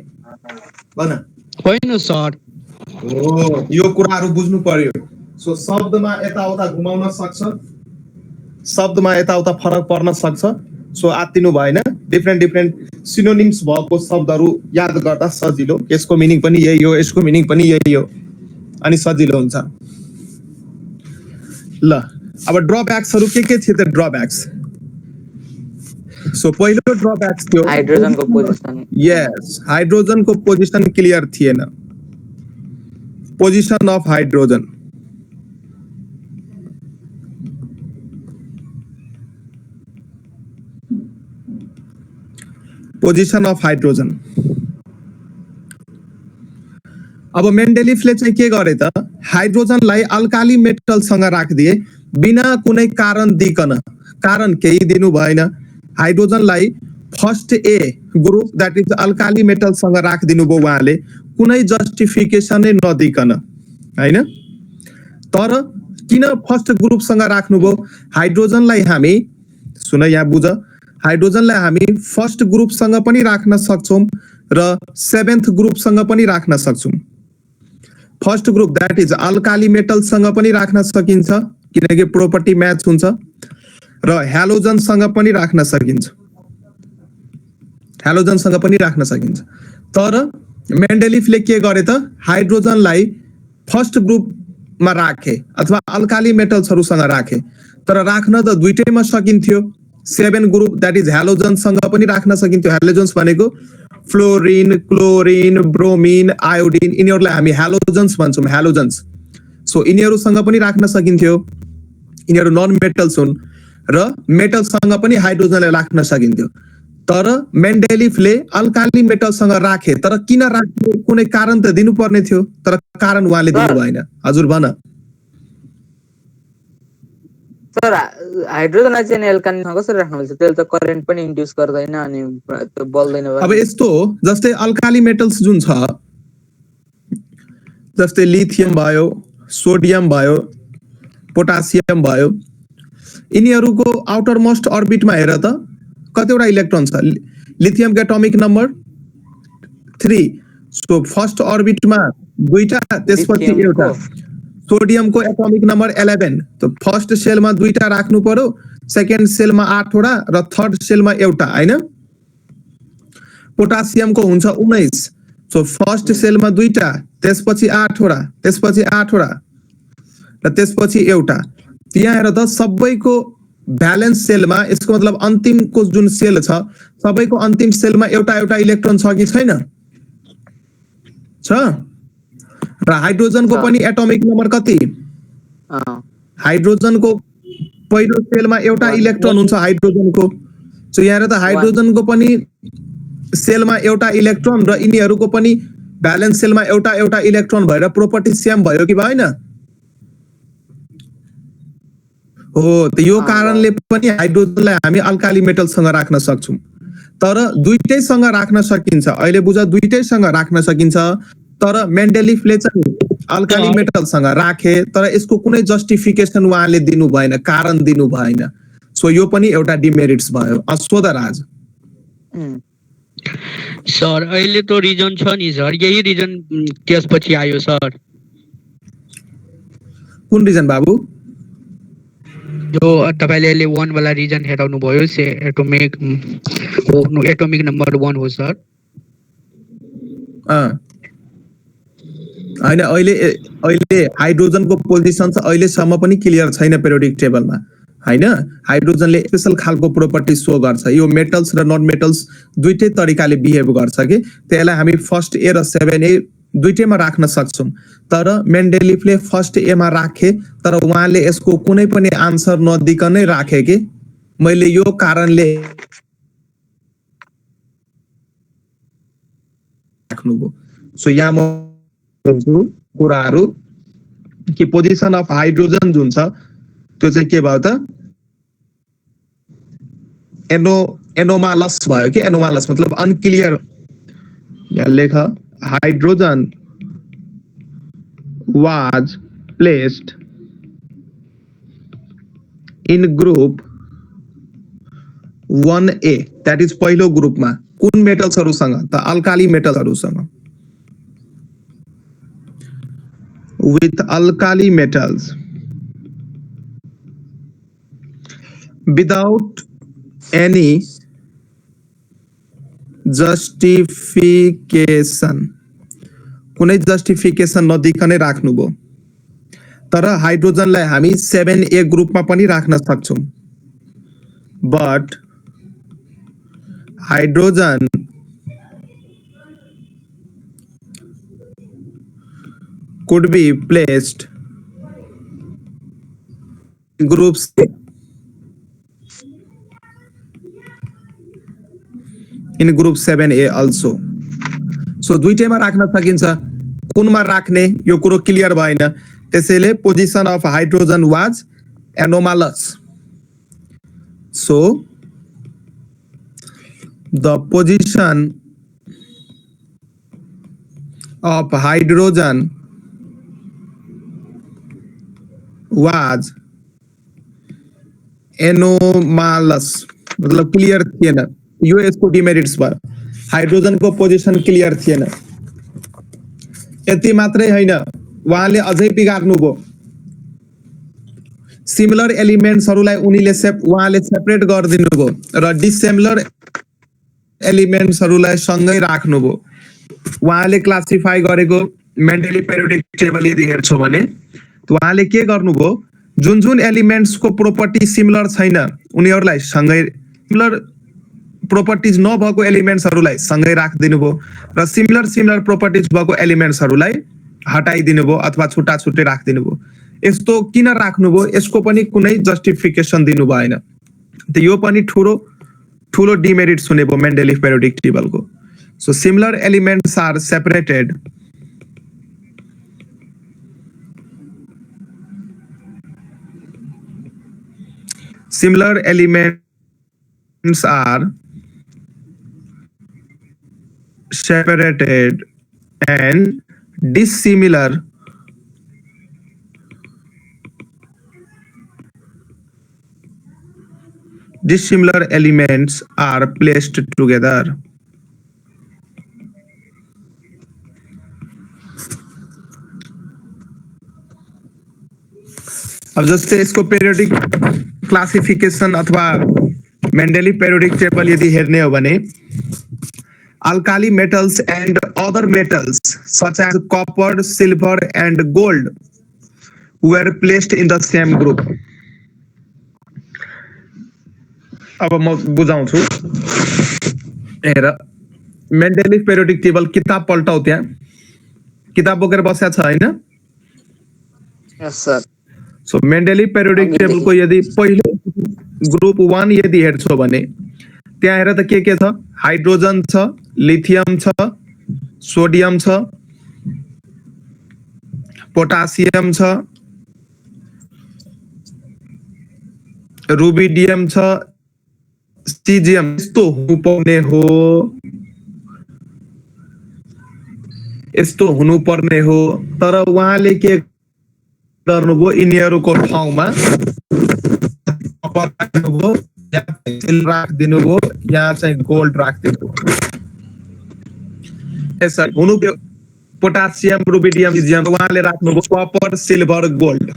Speaker 1: भन
Speaker 3: होइन सर
Speaker 1: हो यो कुराहरू बुझ्नु पर्यो सो शब्दमा यताउता घुमाउन सक्छ शब्दमा यताउता फरक पर्न सक्छ सो आत्तिनु भएन डिफरेन्ट सिनोनिम्स भएको शब्दहरू याद गर्दा सजिलो यसको मिनिङ पनि यही हो यसको मिनिङ पनि यही हो अनि सजिलो हुन्छ ल अब ड्रब्याक्सहरू के थिए त ड्रब्याक्स सो पहिलो ड्रब्याक्स थियो
Speaker 2: हाइड्रोजनको पोजिसन
Speaker 1: यस हाइड्रोजनको पोजिसन क्लियर थिएन position of hydrogen position of hydrogen अब मेन्डेलिफले चाहिँ के गरे त हाइड्रोजनलाई अल्काली मेटलसँग राखिदिए बिना कुनै कारण दिकन कारण केही दिनु भएन हाइड्रोजनलाई first A group that is alkali मेटलसँग राखिदिनु भयो उहाँले कुनै जस्टिफिकेसन नै नदिकन हैन तर किन फर्स्ट ग्रुपसँग राख्नुभयो हाइड्रोजनलाई हामी सुन यहाँ बुझ हाइड्रोजनलाई हामी फर्स्ट ग्रुपसँग पनि राख्न सक्छौं र सेभेन्थ ग्रुपसँग पनि राख्न सक्छौं first group that is alkali मेटलसँग पनि राख्न सकिन्छ किनकि प्रोपर्टी म्याच हुन्छ र हेलोजनसँग पनि राख्न सकिन्छ हेलोजनसँग पनि राख्न सकिन्छ तर मेन्डेलिफले के गरे त हाइड्रोजनलाई फर्स्ट ग्रुपमा राखे अथवा अल्काली मेटल्सहरुसँग राखे तर राख्न त दुईटैमा सकिन्थ्यो सेभेन ग्रुप दैट इज हेलोजनसँग पनि राख्न सकिन्थ्यो हेलोजन्स भनेको फ्लोरिन क्लोरिन ब्रोमिन आयोडिन यिनीहरुलाई हामी हेलोजन्स भन्छौं हेलोजन्स सो यिनीहरुसँग पनि राख्न सकिन्थ्यो यिनीहरु नन मेटल्स हुन् र मेटलसँग पनि हाइड्रोजनलाई राख्न सकिन्थ्यो। तर मेन्डेलिफले अल्काली मेटलसँग राखे, तर किन राखे कुनै कारण त दिनुपर्ने थियो, तर कारण उहाँले दिनु भएन। हजुर भन।
Speaker 2: सर हाइड्रोजनलाई चाहिँ एल्कानीसँग कसरी राख्नु मिल्छ? त्यसले त करेन्ट पनि इन्ड्युस गर्दैन अनि त्यो बल्दैन।
Speaker 1: अब यस्तो हो, जस्तै अल्काली मेटल्स जुन छ, जस्तै लिथियम भयो, सोडियम भयो, पोटासियम भयो, यिनीहरूको आउटर मोस्ट अर्बिटमा हेर त कतिवटा इलेक्ट्रोन छ। लिथियमको एटोमिक नम्बर 3, सो फर्स्ट अर्बिटमा 2टा, त्यसपछि एउटा। सोडियमको एटोमिक नम्बर 11, तो फर्स्ट सेलमा 2टा राख्नु पर्यो, सेकेन्ड सेलमा 8वटा र थर्ड सेलमा एउटा, हैन? पोटासियमको हुन्छ 19, सो फर्स्ट सेलमा 2टा, त्यसपछि 8वटा, त्यसपछि 8वटा र त्यसपछि एउटा। यहाँ हेर त सबैको भ्यालेन्स सेलमा, यसको मतलब अन्तिमको जुन सेल छ सबैको अन्तिम सेलमा एउटा एउटा इलेक्ट्रोन छ कि छैन? छ। र हाइड्रोजनको पनि एटोमिक नम्बर कति? हाइड्रोजनको पहिलो सेलमा एउटा इलेक्ट्रोन हुन्छ हाइड्रोजनको। सो यहाँ हेर त हाइड्रोजनको पनि सेलमा एउटा इलेक्ट्रोन र यिनीहरूको पनि भ्यालेन्स सेलमा एउटा एउटा इलेक्ट्रोन भएर प्रोपर्टी सेम भयो कि भएन? हो, त यो कारणले पनि हाइड्रोजनलाई हामी अल्काली मेटलसँग राख्न सक्छौं। तर दुईटैसँग राख्न सकिन्छ, अहिले बुझ, दुईटैसँग राख्न सकिन्छ। तर मेन्डेलिफले चाहिँ अल्काली मेटलसँग राखे, तर यसको कुनै जस्टिफिकेसन उहाँले दिनु भएन, कारण दिनु भएन। सो यो पनि एउटा डिमेरिट्स भयो। सोधराज
Speaker 3: सर अहिले त रिजन छ नि सर, यही रिजन त्यसपछि आयो सर।
Speaker 1: कुन रिजन बाबु?
Speaker 3: जो तपाईले अहिले 1 वाला रिजन हेराउनु भयो, से एटोमिक हो, एटोमिक नम्बर 1 हो सर।
Speaker 1: हैन, अहिले हाइड्रोजनको पोजिसन चाहिँ अहिलेसम्म पनि क्लियर छैन पेरियोडिक टेबलमा, हैन? हाइड्रोजनले स्पेशल खालको प्रोपर्टी शो गर्छ। यो मेटल्स र नन मेटल्स दुईटै तरिकाले बिहेभ गर्छ कि, त्यसलाई हामी फर्स्ट ए र 7A दुईटैमा राख्न सक्छौं। तर मेन्डेलिफले फर्स्ट ए मा राखे, तर उहाँले यसको कुनै पनि आन्सर नदिकनै राखे कि मैले यो कारणले राख्नुभयो। सो यहाँ म कुराहरू कि पोजिसन अफ हाइड्रोजन जुन छ त्यो चाहिँ के भयो त? एनोमालस भयो कि, एनोमालस मतलब अनक्लियर। यहाँ लेख, hydrogen was placed in group 1A, that is पहिलो ग्रुपमा कुन मेटल्सहरुसँग त? अल्काली मेटल्सहरुसँग। with alkali metals without any justification, कुनै जस्टिफिकेसन नदिकनै राख्नुभयो। तर हाइड्रोजनलाई हामी 7A ग्रुपमा पनि राख्न सक्छौं। But hydrogen could be placed in group C, in group 7A also. So दुईटैमा राख्न सकिन्छ। कुनमा राख्ने यो कुरो क्लियर भएन, त्यसैले position of hydrogen was anomalous. So the position of hydrogen was anomalous, मतलब क्लियर थिएन। यो यसको डिमेरिट्स भयो। हाइड्रोजनको पोजिसन क्लियर थिएन। यति मात्रै हैन, उहाँले अझै बिगार्नुभयो। सिमिलर एलिमेन्ट्सहरुलाई उहाँले सेपरेट गरिदिनुभयो र डिसिमिलर एलिमेन्ट्सहरुलाई सँगै राख्नुभयो। उहाँले क्लासिफाई गरेको मेन्डेलिफ पेरियोडिक टेबल यदि हेर्छौ भने उहाँले के गर्नुभयो, जुन जुन एलिमेन्ट्सको प्रोपर्टी सिमिलर छैन उनीहरुलाई सँगै, सिमिलर प्रोपर्टीज नभएको एलिमेन्ट्सहरुलाई सँगै राखिदिनु भयो र सिमिलर प्रोपर्टीज भएको एलिमेन्ट्सहरुलाई हटाइदिनु भयो अथवा छुट्टा छुट्टै राखिदिनु भयो। यस्तो किन राख्नुभयो यसको पनि कुनै जस्टिफिकेसन दिनु भएन। त यो पनि ठुलो डिमेरिट्स हुने भयो मेन्डेलिभ पेरियोडिक टेबलको। So similar elements are separated and dissimilar elements are placed together. अब जस्तै यसको पेरियोडिक क्लासिफिकेसन अथवा मेन्डेलिभ पेरियोडिक टेबल यदि हेर्ने हो भने alkali metals and other metals such as copper, silver and gold were placed in the same group. अब म बुझाउँछु। हेर मेन्डेलिभ पेरियोडिक टेबल किताब पल्टाउ, त्यहाँ किताब बोकेर बसेको छ हैन?
Speaker 2: यस सर।
Speaker 1: सो मेन्डेलिभ पेरियोडिक टेबलको यदि पहिलो ग्रुप 1 यदि हेर्छौ भने त्यहाँ हेर त के छ? हाइड्रोजन छ, लिथियम छ, सोडियम छ, पोटासियम छ, रुबिडियम छ, सिजियम। यस्तो हुनुपर्ने हो तर उहाँले के गर्नुभयो यिनीहरूको ठाउँमा राखिदिनु भयो, यहाँ चाहिँ गोल्ड राखिदिनु भयो। यसरी हुनु पोटासियम, रुबिडियम, सिजियम उहाँले राख्नुभयो कपर, सिल्भर, गोल्ड।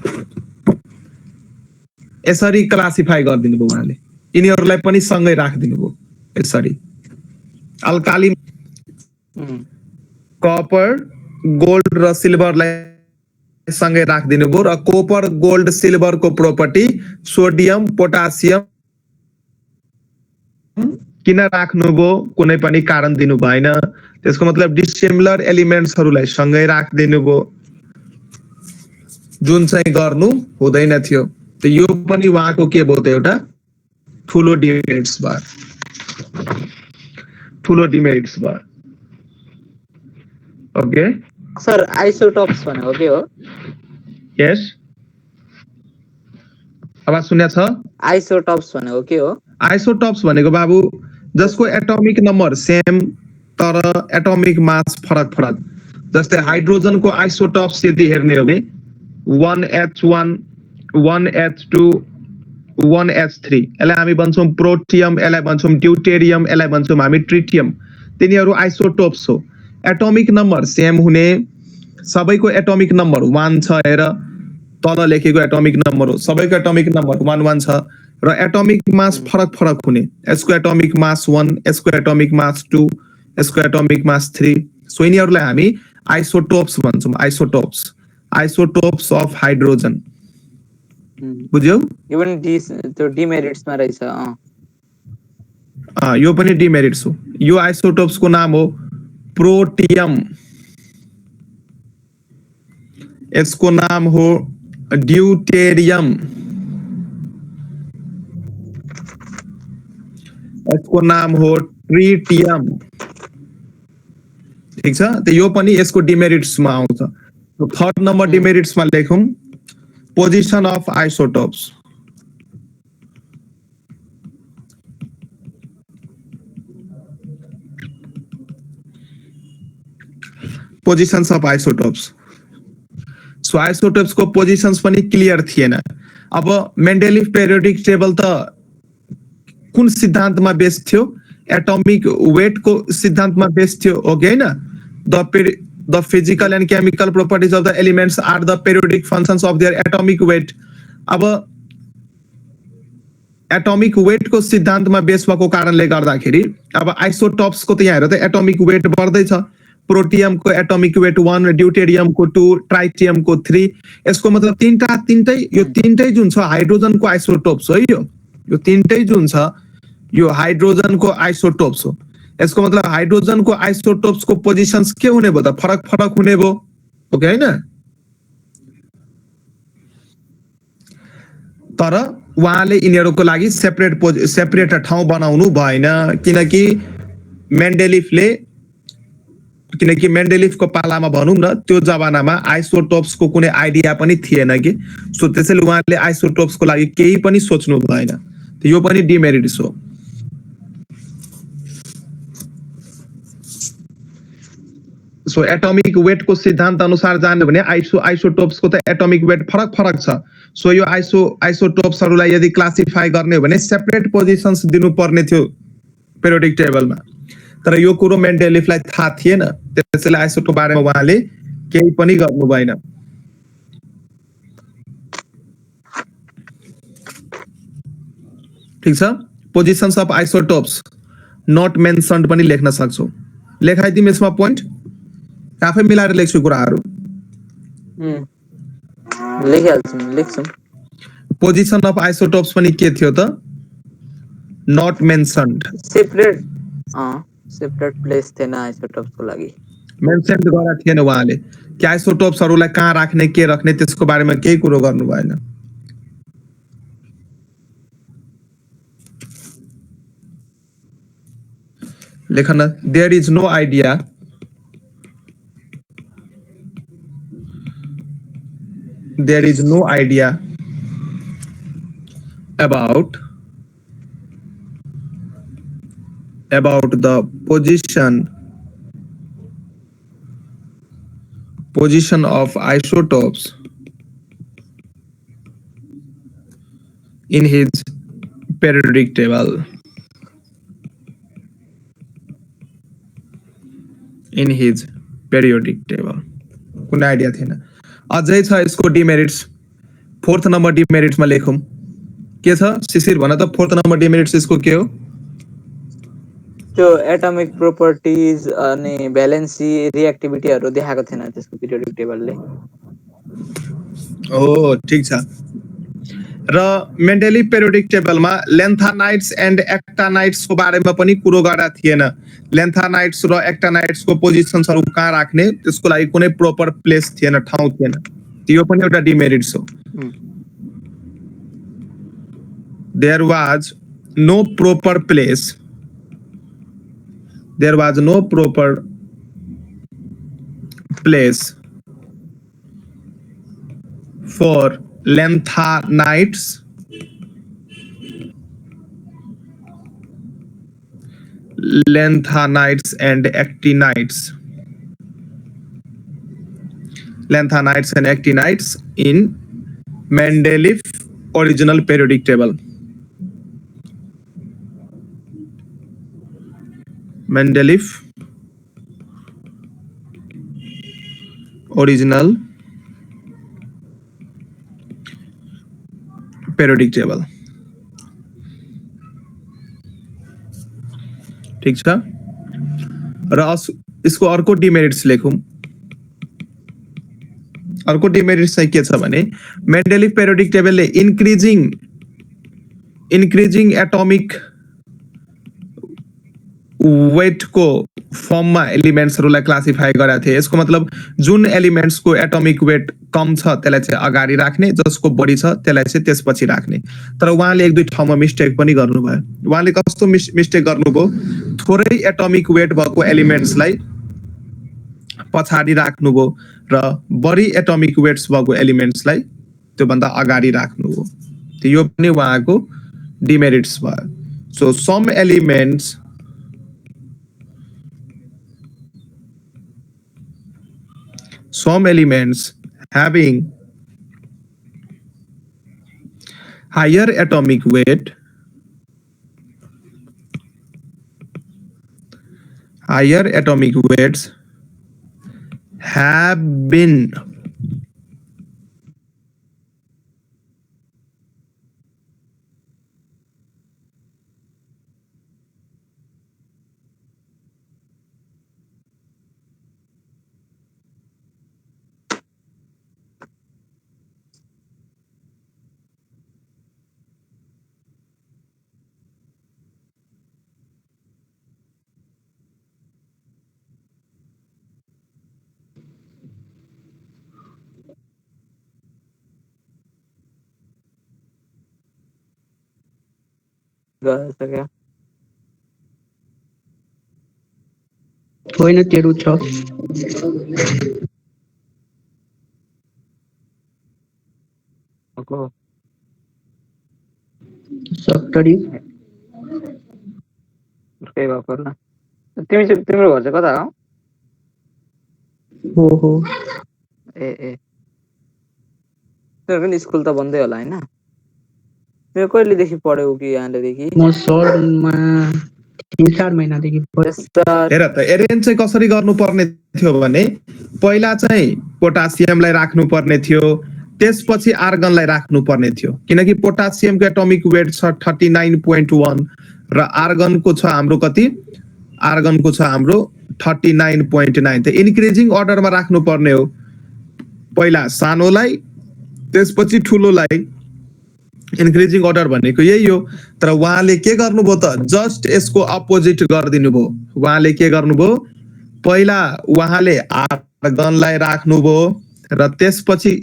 Speaker 1: यसरी क्लासिफाई गरिदिनु भयो उहाँले, यिनीहरूलाई पनि सँगै राखिदिनु भयो। यसरी अल्काली कपर, गोल्ड र सिल्भरलाई सँगै राखिदिनु भयो र कपर, गोल्ड, सिल्भरको प्रोपर्टी सोडियम, पोटासियम किन राख्नुभयो कुनै पनि कारण दिनु भएन। त्यसको मतलब डिसिमिलर एलिमेन्ट्सहरूलाई सँगै राखिदिनु भयो, जुन चाहिँ गर्नु हुँदैन थियो। त यो पनि उहाँको के भयो त एउटा ठुलो डिमेरिट्स भयो। ओके
Speaker 2: सर आइसोटोप्स भनेको के हो?
Speaker 1: यस आवाज सुन्या छ?
Speaker 2: आइसोटोप्स भनेको के हो?
Speaker 1: आइसोटोप्स भनेको बाबु जसको एटोमिक नम्बर सेम तर एटोमिक मास फरक। जस्तै हाइड्रोजनको आइसोटोप्स यदि हेर्ने हो भने 1H1, 1H2, 1H3 यसलाई हामी भन्छौँ प्रोटियम, यसलाई भन्छौँ ड्युटेरियम, यसलाई भन्छौँ हामी ट्रिटियम। तिनीहरू आइसोटोप्स हो। एटोमिक नम्बर सेम हुने, सबैको एटोमिक नम्बर 1 छ। हेर तल लेखेको एटोमिक नम्बर हो, सबैको एटोमिक नम्बर 1 छ र एटोमिक मास फरक हुने। यसको एटोमिक मास 1, यसको एटोमिक मास 2, यसको एटोमिक मास 3। सो यिनीहरूलाई हामी आइसोटोप्स भन्छौँ। Isotopes of hydrogen. बुझ्यौ?
Speaker 2: यो पनि त्यो डिमेरिट्समा रहेछ।
Speaker 1: यो पनि डिमेरिट्स हो। यो आइसोटोप्सको नाम हो प्रोटियम, यसको नाम हो ड्यूटेरियम, यसको नाम हो ट्रिटियम। ठीक छ? त यो पनि यसको डिमेरिट्समा आउँछ। थर्ड नम्बर डिमेरिट्समा लेखौँ position of isotopes. Positions of isotopes. So isotopes को पोजिशन्स पनि क्लियर थिएन। अब मेन्डेलिभ पेरियोडिक टेबल त कुन सिद्धान्तमा बेस्ड थियो? एटोमिक वेट को सिद्धान्तमा बेस्ड थियो, हो कि हैन? The physical and chemical properties of the elements are the periodic functions of their atomic weight. अब एटोमिक वेट को सिद्धान्तमा बेस भएको कारणले गर्दाखेरि अब आइसोटोप्स को त यहाँ हेर त एटोमिक वेट बढ्दैछ। प्रोटियम को एटोमिक वेट 1, ड्यूटेरियम को 2, ट्राइटियम को 3। यसको मतलब तीनटै जुन छ हाइड्रोजन को आइसोटोप्स हो। यो तीनटै जुन छ यो हाइड्रोजन को आइसोटोप्स हो। यसको मतलब हाइड्रोजन को आइसोटोप्स को पोजिशन्स के हुने भयो त? फरक हुने भयो, हो कि हैन? तर उहाँले यिनीहरूको लागि सेपरेट ठाउँ बनाउनु भएन, किनकि मेन्डेलिफको पालामा भनौँ न त्यो जमानामा आइसोटोप्सको कुनै आइडिया पनि थिएन कि, सो त्यसैले उहाँले आइसोटोप्सको लागि केही पनि सोच्नु भएन। यो पनि डिमेरिट्स हो। सो एटोमिक वेटको सिद्धान्त अनुसार जान्यो भने आइसोटोप्सको त एटोमिक वेट फरक छ। सो यो आइसोटोप्सहरूलाई यदि क्लासिफाई गर्ने हो भने सेपरेट पोजिसन्स दिनुपर्ने थियो पेरियोडिक टेबलमा, तर यो कुरो मेन्डेलिफलाई थाहा थिएन, त्यसैले आइसोटोप बारेमा उहाँले केही पनि गर्नु भएन। ठिक छ, positions of isotopes not mentioned पनि लेख्न सक्छौ। लेखाइदिउँ यसमा पोइन्ट, आफै मिलाएर लेख्छु कुराहरू।
Speaker 2: लेख्छु।
Speaker 1: पोजिसन अफ आइसोटोप्स पनि के थियो त? Not mentioned.
Speaker 2: सेपरेट प्लेस थिएन आइसोटोप्सको लागि,
Speaker 1: मेन्सन गरेका थिएन उहाँले कि आइसोटोप्सहरूलाई कहाँ राख्ने, के राख्ने, त्यसको बारेमा केही कुरो गर्नु भएन। लेखन, there is no idea about the position of isotopes in his periodic table. कुनै आइडिया थिएन। अझै छ यसको डिमेरिट्स। 4th नम्बर डिमेरिट्समा लेखौँ के छ? शिशिर भन त 4th नम्बर डिमेरिट्स यसको के हो?
Speaker 2: त्यो एटमिक प्रोपर्टिज अनि भ्यालेन्सी रिएक्टिभिटीहरु देखाएको थिएन त्यसको पिरियोडिक टेबलले।
Speaker 1: ओ ठीक छ। र मेन्डेलिफ पेरियोडिक टेबलमा लेन्थानाइट्स एन्ड एक्टानाइट्सको बारेमा पनि कुरो गरेका थिएन। लेन्थानाइट्स र एक्टानाइट्सको पोजिसन्सहरु कहाँ राख्ने, त्यसको लागि कुनै प्रोपर प्लेस थिएन, ठाउँ थिएन। यो पनि एउटा डिमेरिट्स हो। There was no proper place for lanthanides and actinides in Mendeleev original periodic table. Mendeleev original periodic table. ठीक छ। र यसको अर्को डिमेरिट्स लेखौँ। अर्को डिमेरिट्स चाहिँ के छ भने मेन्डेलिफ पेरियोडिक टेबलले इन्क्रिजिङ एटोमिक वेटको फर्ममा एलिमेन्ट्सहरूलाई क्लासिफाई गरेका थिए। यसको मतलब जुन एलिमेन्ट्सको एटोमिक वेट कम छ त्यसलाई चाहिँ अगाडि राख्ने, जसको बढी छ त्यसलाई चाहिँ त्यसपछि राख्ने। तर उहाँले एक दुई ठाउँमा मिस्टेक पनि गर्नुभयो। उहाँले कस्तो मिस्टेक गर्नुभयो? थोरै एटोमिक वेट भएको एलिमेन्ट्सलाई पछाडि राख्नुभयो र बढी एटोमिक वेट्स भएको एलिमेन्ट्सलाई त्योभन्दा अगाडि राख्नुभयो। यो पनि उहाँको डिमेरिट्स भयो। So some elements having higher atomic weights have been
Speaker 2: गरेछ क्या
Speaker 3: होइन तेरो छ
Speaker 2: को
Speaker 3: 70
Speaker 2: केही भएको न तिम्रो घर चाहिँ कता हो
Speaker 3: हो
Speaker 2: ए तिम्रो पनि स्कुल त बन्दै होला होइन तिम्रो कहिलेदेखि पढ्यौ कि यहाँदेखि
Speaker 3: म सरमा 3-4 महिनादेखि
Speaker 1: हेर त एरेन्ज चाहिँ कसरी गर्नुपर्ने थियो भने पहिला चाहिँ पोटासियमलाई राख्नुपर्ने थियो त्यसपछि आर्गनलाई राख्नुपर्ने थियो किनकि पोटासियमको एटोमिक वेट छ 39.1 र आर्गनको छ हाम्रो कति आर्गनको छ हाम्रो 39.9 त इन्क्रिजिङ अर्डरमा राख्नुपर्ने हो पहिला सानोलाई त्यसपछि ठुलोलाई इन्क्रिजिङ अर्डर भनेको यही हो तर उहाँले के गर्नुभयो त जस्ट यसको अपोजिट गरिदिनु भयो उहाँले के गर्नुभयो पहिला उहाँले आर्गनलाई राख्नुभयो र त्यसपछि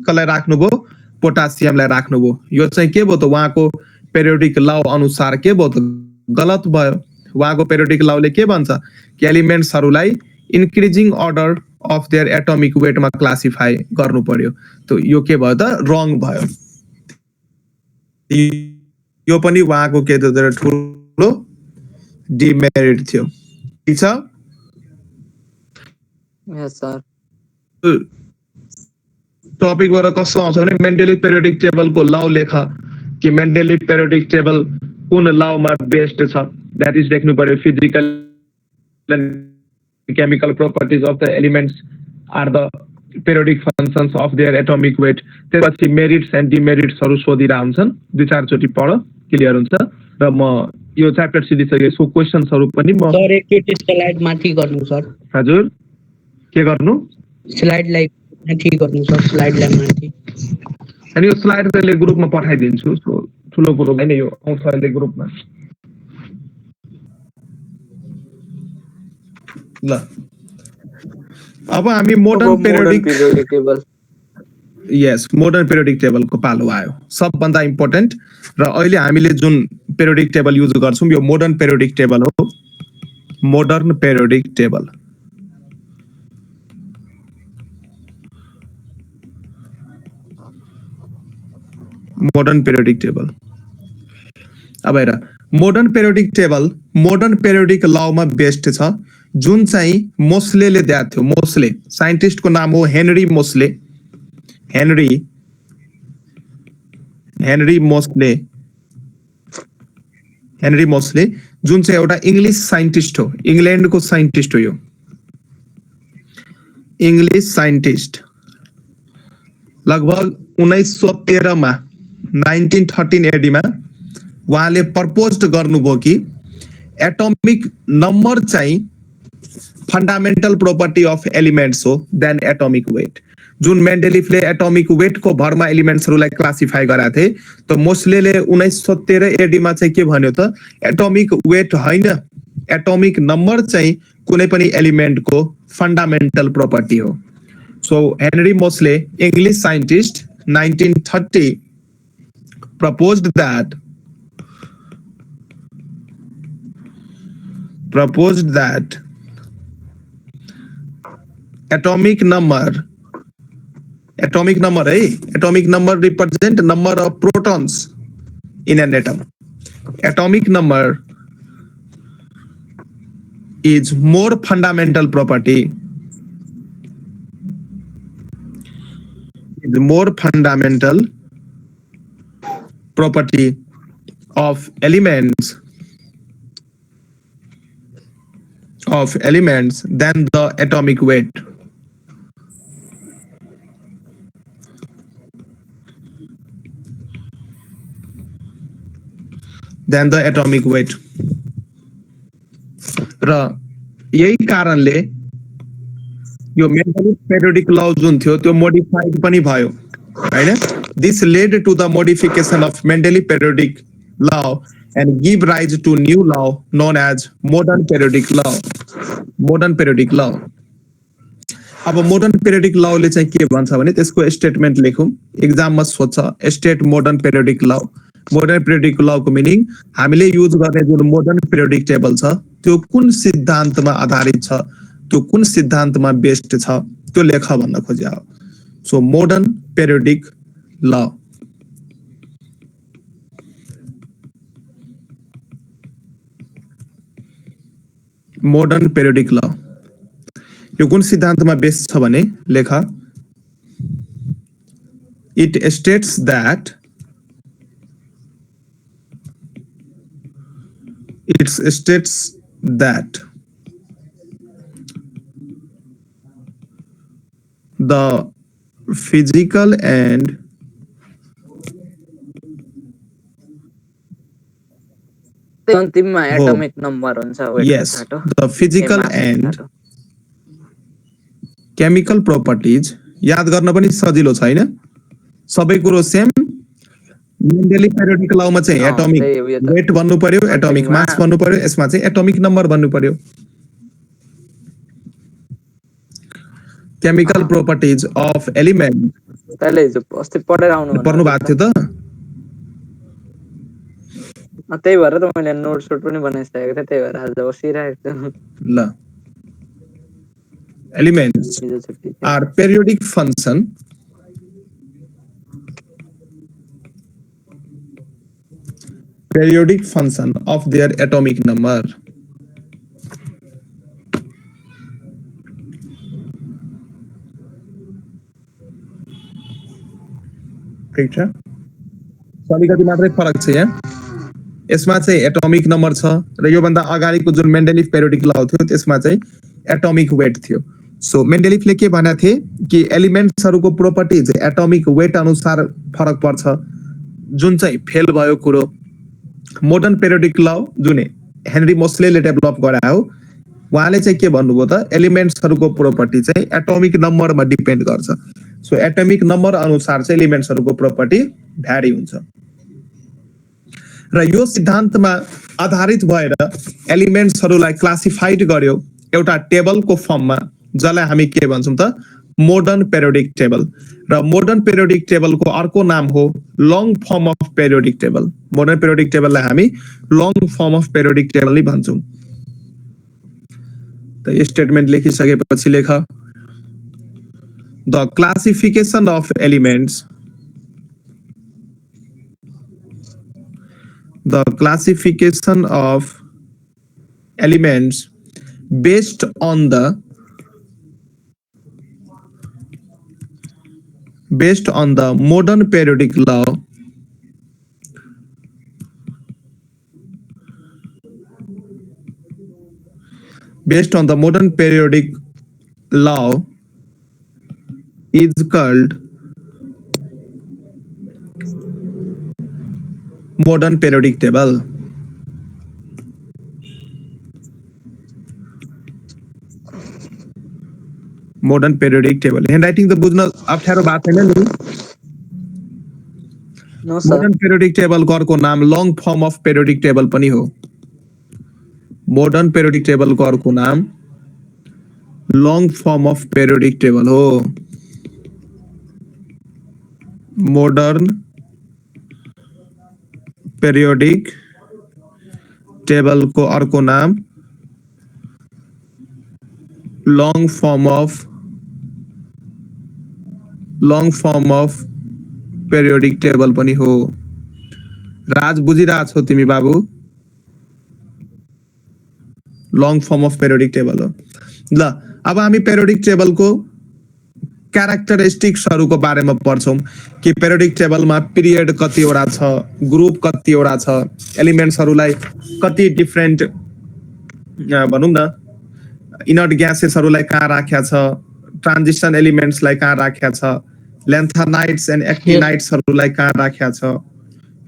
Speaker 1: कसलाई राख्नुभयो पोटासियमलाई राख्नुभयो यो चाहिँ के भयो त उहाँको पेरियोडिक लॉ अनुसार के भयो त गलत भयो उहाँको पेरियोडिक लॉले के भन्छ कि एलिमेन्ट्सहरूलाई increasing order of their atomic वेटमा क्लासिफाई गर्नु पर्यो त यो के भयो त रङ भयो यो पनि उहाँको के त ठुलो डिमेरिट थियो ठीक छ
Speaker 2: यस सर
Speaker 1: टपिकबाट कस्तो आउँछ भने मेन्डेलिभ पेरियोडिक टेबलको लॉ लेख कि मेन्डेलिभ पेरियोडिक टेबल कुन लॉमा बेस्ड छ दैट इज लेख्नु पर्यो physical and chemical properties of the elements are the periodic functions of their atomic weight त्यसपछि मेरिट्स एन्ड डिमेरिट्सहरु सोधिरा हुन्छन् 2-4 चोटी पढ क्लियर हुन्छ र म यो च्याप्टर सिधिसके सो क्वेशन्सहरु पनि म
Speaker 3: सर एकचोटी स्लाइड माथि गर्नु सर
Speaker 1: हजुर के गर्नु
Speaker 3: स्लाइडलाई माथि गर्नु सर स्लाइडलाई माथि
Speaker 1: अनि यो स्लाइड मैले ग्रुपमा पठाइदिन्छु सो ठुलो कुरो हैन यो आउँछ अहिले ग्रुपमा ल अब हामी मोडर्न पेरियोडिक
Speaker 2: टेबल
Speaker 1: यस मोडर्न पेरियोडिक टेबलको पालो आयो सबभन्दा इम्पोर्टेन्ट र अहिले हामीले जुन पेरियोडिक टेबल युज गर्छौं यो मोडर्न पेरियोडिक टेबल हो modern periodic table modern periodic table अब हेर मोडर्न पेरियोडिक लॉमा बेस्ड छ जुन चाहिँ मोस्लेले दिएको थियो मोस्ले साइन्टिस्टको नाम हो हेनरी मोस्ले जुन चाहिँ एउटा इंग्लिश साइन्टिस्ट हो इंग्ल्यान्डको साइन्टिस्ट हो यो इंग्लिश साइन्टिस्ट लगभग 1913 मा 1913 एडी मा उहाँले प्रपोज गर्नुभयो कि एटोमिक नम्बर चाहिँ फंडामेंटल प्रॉपर्टी अफ एलिमेंट्स हो देन एटोमिक वेट जुन मेन्डेलिभले एटोमिक वेट को भरमा एलिमेंट्सहरुलाई क्लासिफाई गराएको थिए त मोस्लेले 1913 एडी मा चाहिँ के भन्यो त एटोमिक वेट हैन एटोमिक नम्बर चाहिँ कुनै पनि एलिमेंट को फंडामेंटल प्रॉपर्टी हो so Henry Moseley English scientist 1930 proposed that atomic number represent number of protons in an atom. Atomic number is more fundamental property of elements than the atomic weight. र यही कारणले यो मेन्डेलिभ पेरियोडिक लॉ जुन थियो त्यो मोडिफाइड पनि भयो हैन this led to the modification of Mendeleev periodic law and give rise to new law known as modern periodic law. अब modern periodic law ले चाहिँ के भन्छ भने त्यसको स्टेटमेन्ट लेखौं एक्जाममा सोध्छ state modern periodic law modern periodic लको मिनिङ हामीले युज गर्ने जुन मोडर्न पिरियोडिक टेबल छ त्यो कुन सिद्धान्तमा आधारित छ, त्यो कुन सिद्धान्तमा बेस्ड छ त्यो लेख भन्न खोजे हो। सो मोडर्न पिरियोडिक ल, मोडर्न पिरियोडिक ल यो कुन सिद्धान्तमा बेस्ड छ भने लेख it states that the physical and
Speaker 2: अन्तिममा एटमिक नम्बर हुन्छ weight
Speaker 1: yes
Speaker 2: को साटो।
Speaker 1: the physical
Speaker 2: mass को
Speaker 1: and
Speaker 2: साटो।
Speaker 1: chemical properties याद गर्न पनि सजिलो छैन, सबै कुरो सेम। मेन्डेली पिरियोडिक लमा चाहिँ एटमिक
Speaker 2: त्यही हो यो त।
Speaker 1: वेट भन्नु पर्यो, एटमिक मास भन्नु पर्यो, यसमा चाहिँ एटमिक नम्बर भन्नु पर्यो। केमिकल प्रोपर्टिज अफ एलिमेन्ट
Speaker 2: तैले हिजो अस्ति पढेर आउनु
Speaker 1: पढ्नु भएको थियो त?
Speaker 2: त्यही भएर त मैले नोट सोट पनि बनाइसकेको थिएँ, त्यही भएर आज बसिरहेको छु।
Speaker 1: ल, एलिमेन्ट्स
Speaker 2: हिजो छुट्टी थियो।
Speaker 1: Are periodic function of their atomic number. ठीक छ, अलिकति मात्रै फरक छ यहाँ। यसमा चाहिँ एटमिक नम्बर छ र यो भन्दा अगाडिको जुन मेन्डेलिफ पेरियोडिक ल थियो त्यसमा चाहिँ एटमिक वेट थियो। सो मेन्डेलिफले के भनेको थिए कि एलिमेन्ट्सहरुको प्रोपर्टिज एटमिक वेट अनुसार फरक पर्छ, जुन चाहिँ फेल भयो कुरो। मोडर्न पेरियोडिक ल जुन हेनरी मोस्लेले डेभलप गरायो, उहाँले चाहिँ के भन्नुभयो त एलिमेन्ट्सहरुको प्रोपर्टी चाहिँ एटमिक नम्बरमा डिपेन्ड गर्छ। सो एटमिक नम्बर अनुसार चाहिँ एलिमेन्ट्सहरुको प्रोपर्टी भ्यारी हुन्छ र यो सिद्धान्तमा आधारित भएर एलिमेन्ट्सहरुलाई क्लासिफाइड गर्यो एउटा टेबलको फर्ममा, जसलाई हामी के भन्छौं त मोडर्न पेरियोडिक टेबल। र मोडर्न पेरियोडिक टेबलको अर्को नाम हो long form of periodic table. Modern periodic टेबललाई हामी long form of periodic table नै भन्छौं। त यो स्टेटमेन्ट लेखिसकेपछि लेख the classification of elements, the classification of elements based on the modern periodic law is called modern periodic table. Modern periodic table handwriting त बुझ्न अप्ठ्यारो भएको छैन नि?
Speaker 2: No sir.
Speaker 1: मोडर्न पेरियोडिक टेबलको अर्को नाम long form of periodic table पनि हो। मोडर्न पेरियोडिक टेबलको अर्को नाम long form of periodic table हो। मोडर्न पेरियोडिक टेबलको अर्को नाम long form of periodic table पनि हो। राज बुझिरहेको छौ तिमी बाबु? Long form of periodic table हो। ल, अब हामी पेरियोडिक टेबलको क्यारेक्टरिस्टिक्सहरुको बारेमा पढ्छौं कि पेरियोडिक टेबलमा पिरियड कतिवटा छ, ग्रुप कतिवटा छ, एलिमेन्ट्सहरुलाई कति डिफरेन्ट भनौं न इनर्ट ग्यासेसहरुलाई कहाँ राख्या छ, ट्रान्जिसन एलिमेन्ट्सलाई कहाँ राख्या छ, लेन्थानाइट्स एन्ड एक्टिनाइट्सहरुलाई कहाँ राख्या छ,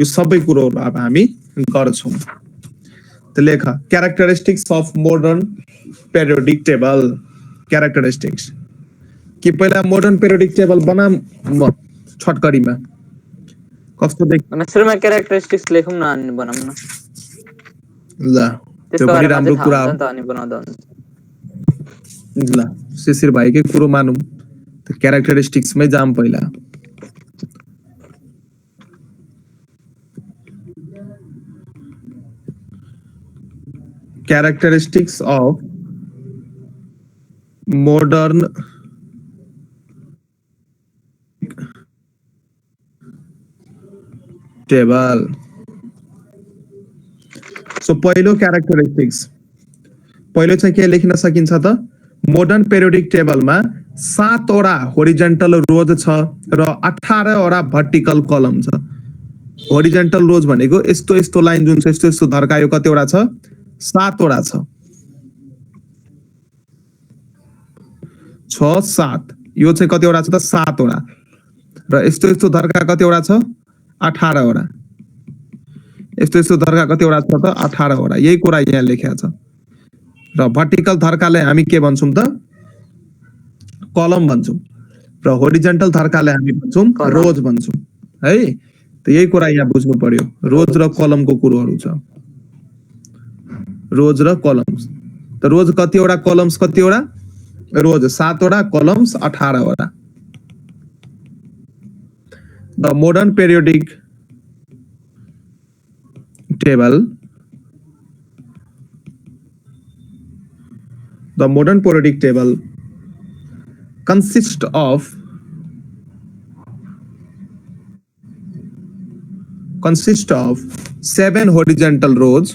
Speaker 1: यो सबै कुरोहरु अब हामी गर्छौं। त लेख characteristics of modern periodic table. Characteristics कि पहिला मोडर्न पेरियोडिक टेबल बनाम छटकरीमा कस्तो देख
Speaker 2: सुरुमा क्यारेक्टरिस्टिक्स लेखौँ न अनि बनाउँ न।
Speaker 1: ल, त्यो पनि राम्रो कुरा हो।
Speaker 2: अनि बनाउँदा हुन्छ।
Speaker 1: ल, शिशिर भाइकै कुरो मानौँ त क्यारेक्टरिस्टिक्समै जाम पहिला। characteristics of modern table. So पहिलो characteristics पहिलो चाहिँ के लेख्न सकिन्छ त मोडर्न पेरियोडिक टेबलमा 7 वटा होरिजेन्टल रोज छ र 18 वटा भर्टिकल कलम छ। होरिजेन्टल रोज भनेको यस्तो यस्तो लाइन जुन छ यस्तो यस्तो धर्कायो कतिवटा छ 7 वटा छ 6 7 यो चाहिँ कतिवटा छ त 7 वटा र यस्तो यस्तो धर्का कतिवटा छ 18 वटा यस्तो यस्तो धर्का कतिवटा छ त 18 वटा यही कुरा यहाँ लेखेको छ र भर्टिकल धर्कालाई हामी के भन्छौं त कलम भन्छौं र होरिजेन्टल धर्कालाई हामी भन्छौं रोज भन्छौं है त यही कुरा यहाँ बुझ्नु पर्यो रोज र कलमको कुरोहरु छ रोज र कलम्स त रोज कतिवटा कलम्स कतिवटा रोज 7 वटा कलम्स 18 वटा the modern periodic table The modern periodic table consists of consists of 7 horizontal rows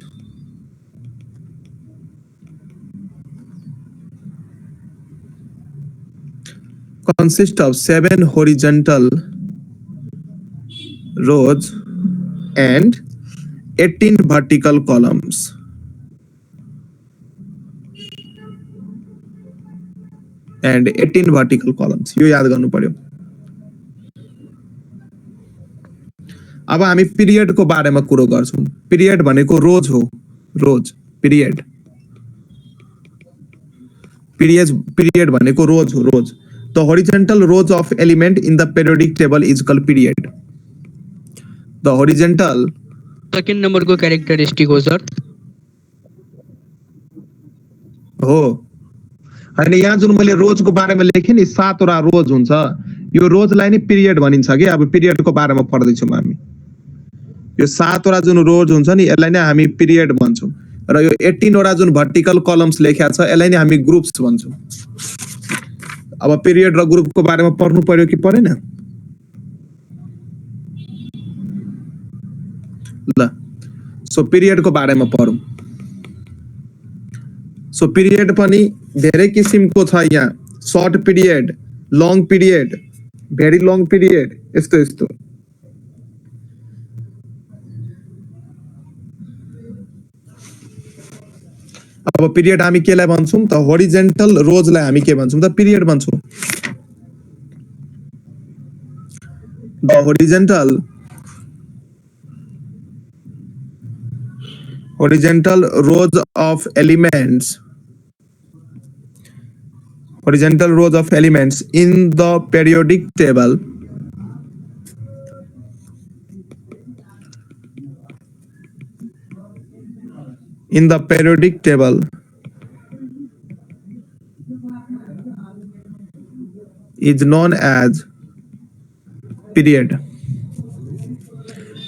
Speaker 1: consists of 7 horizontal rows and 18 vertical columns. And 18 vertical columns. यो याद गर्नु पर्यो। अब हामी पिरियड को बारेमा कुरो गर्छौं। पिरियड भनेको रोज हो, रोज पिरियड। पिरियड भनेको रोज हो, रोज। The horizontal rows of element in the periodic table is called period. The horizontal
Speaker 3: second number को कैरेक्टरिस्टिक हो सर
Speaker 1: हो अनि यहाँ जुन मैले रोजको बारेमा लेखे नि 7 वटा रोज हुन्छ यो रोजलाई नि पिरियड भनिन्छ के अब पिरियडको बारेमा पढ्दै छौं हामी यो 7 वटा जुन रोज हुन्छ नि यसलाई नै हामी पिरियड भन्छौं र यो 18 वटा जुन भर्टिकल कलम्स लेख्या छ यसलाई नै हामी ग्रुप्स भन्छौं अब पिरियड र ग्रुपको बारेमा पढ्नु पर्यो कि परेन ल सो पिरियडको बारेमा पढौं सो पिरियड पनि धेरै किसिमको छ यहाँ short period long period very long period यस्तो यस्तो अब पिरियड हामी केलाई भन्छौं त होरिजेन्टल रोजलाई हामी के भन्छौं त पिरियड भन्छौं the horizontal rows of elements in the periodic table is known as period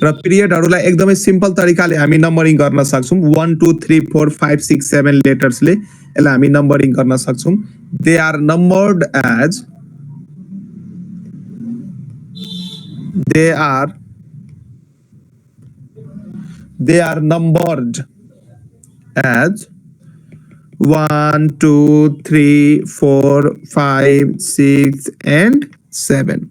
Speaker 1: र पिरियडहरुलाई एकदमै सिम्पल तरिकाले हामी नम्बरिङ गर्न सक्छौं 1 2 3 4 5 6 7 लेटर्सले यसलाई हामी नम्बरिङ गर्न सक्छौं they are numbered as they are numbered as 1 2 3 4 5 6 and 7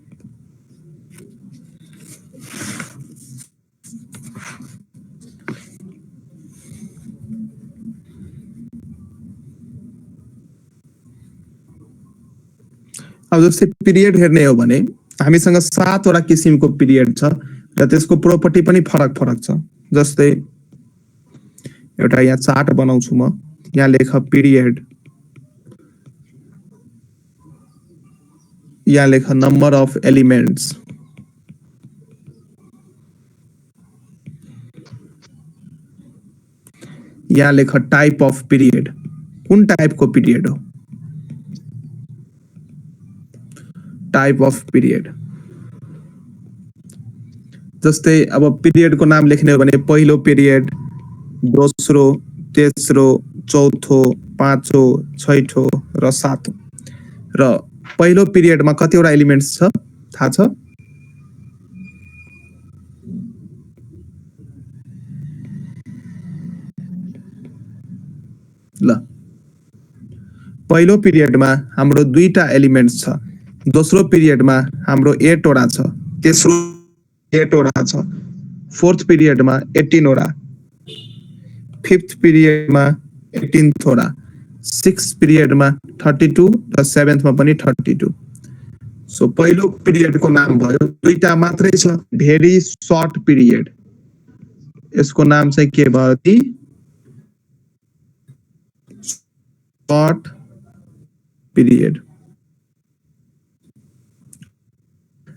Speaker 1: अब जस्तै पिरियड हेर्ने हो भने हामीसँग 7 वटा किसिमको पिरियड छ र त्यसको प्रोपर्टी पनि फरक फरक छ जस्तै एउटा यहाँ चार्ट बनाउँछु म यहाँ लेख पिरियड यहाँ लेख नम्बर अफ एलिमेन्ट्स यहाँ लेख टाइप अफ पिरियड कुन टाइपको पिरियड हो टाइप अफ पिरियड जस्तै अब पिरियडको नाम लेख्ने हो भने पहिलो पिरियड दोस्रो तेस्रो, चौथो, पाँचो, छैठो र सातौं। र पहिलो पिरियडमा कतिवटा एलिमेन्ट्स छ थाहा छ? ल पहिलो पिरियडमा हाम्रो 2टा एलिमेन्ट्स छ, दोस्रो पिरियडमा हाम्रो 8 वटा छ, तेस्रो 8 वटा छ, फोर्थ पिरियडमा 18 वटा, फिफ्थ पिरियडमा 18 वटा, सिक्स्थ पिरियडमा 32 र सेभेन्थमा पनि 32। सो पहिलो पिरियडको नाम भयो, 2टा मात्रै छ, भेरी सर्ट पिरियड। यसको नाम चाहिँ के भयो ती? Short period.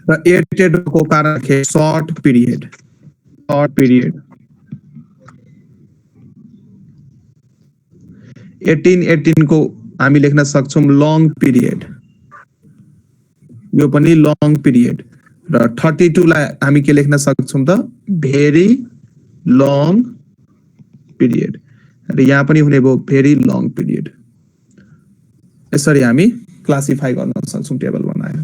Speaker 1: र 8 को कारण के सर्ट पिरियड, सर्ट पिरियड। 18 को हामी लेख्न सक्छौं लङ पिरियड, यो पनि लङ पिरियड। र 32 लाई हामी के लेख्न सक्छौं त? Very long period. र यहाँ पनि हुने भयो भेरी लङ पिरियड। यसरी हामी क्लासिफाई गर्न सक्छौं टेबल बनाएर।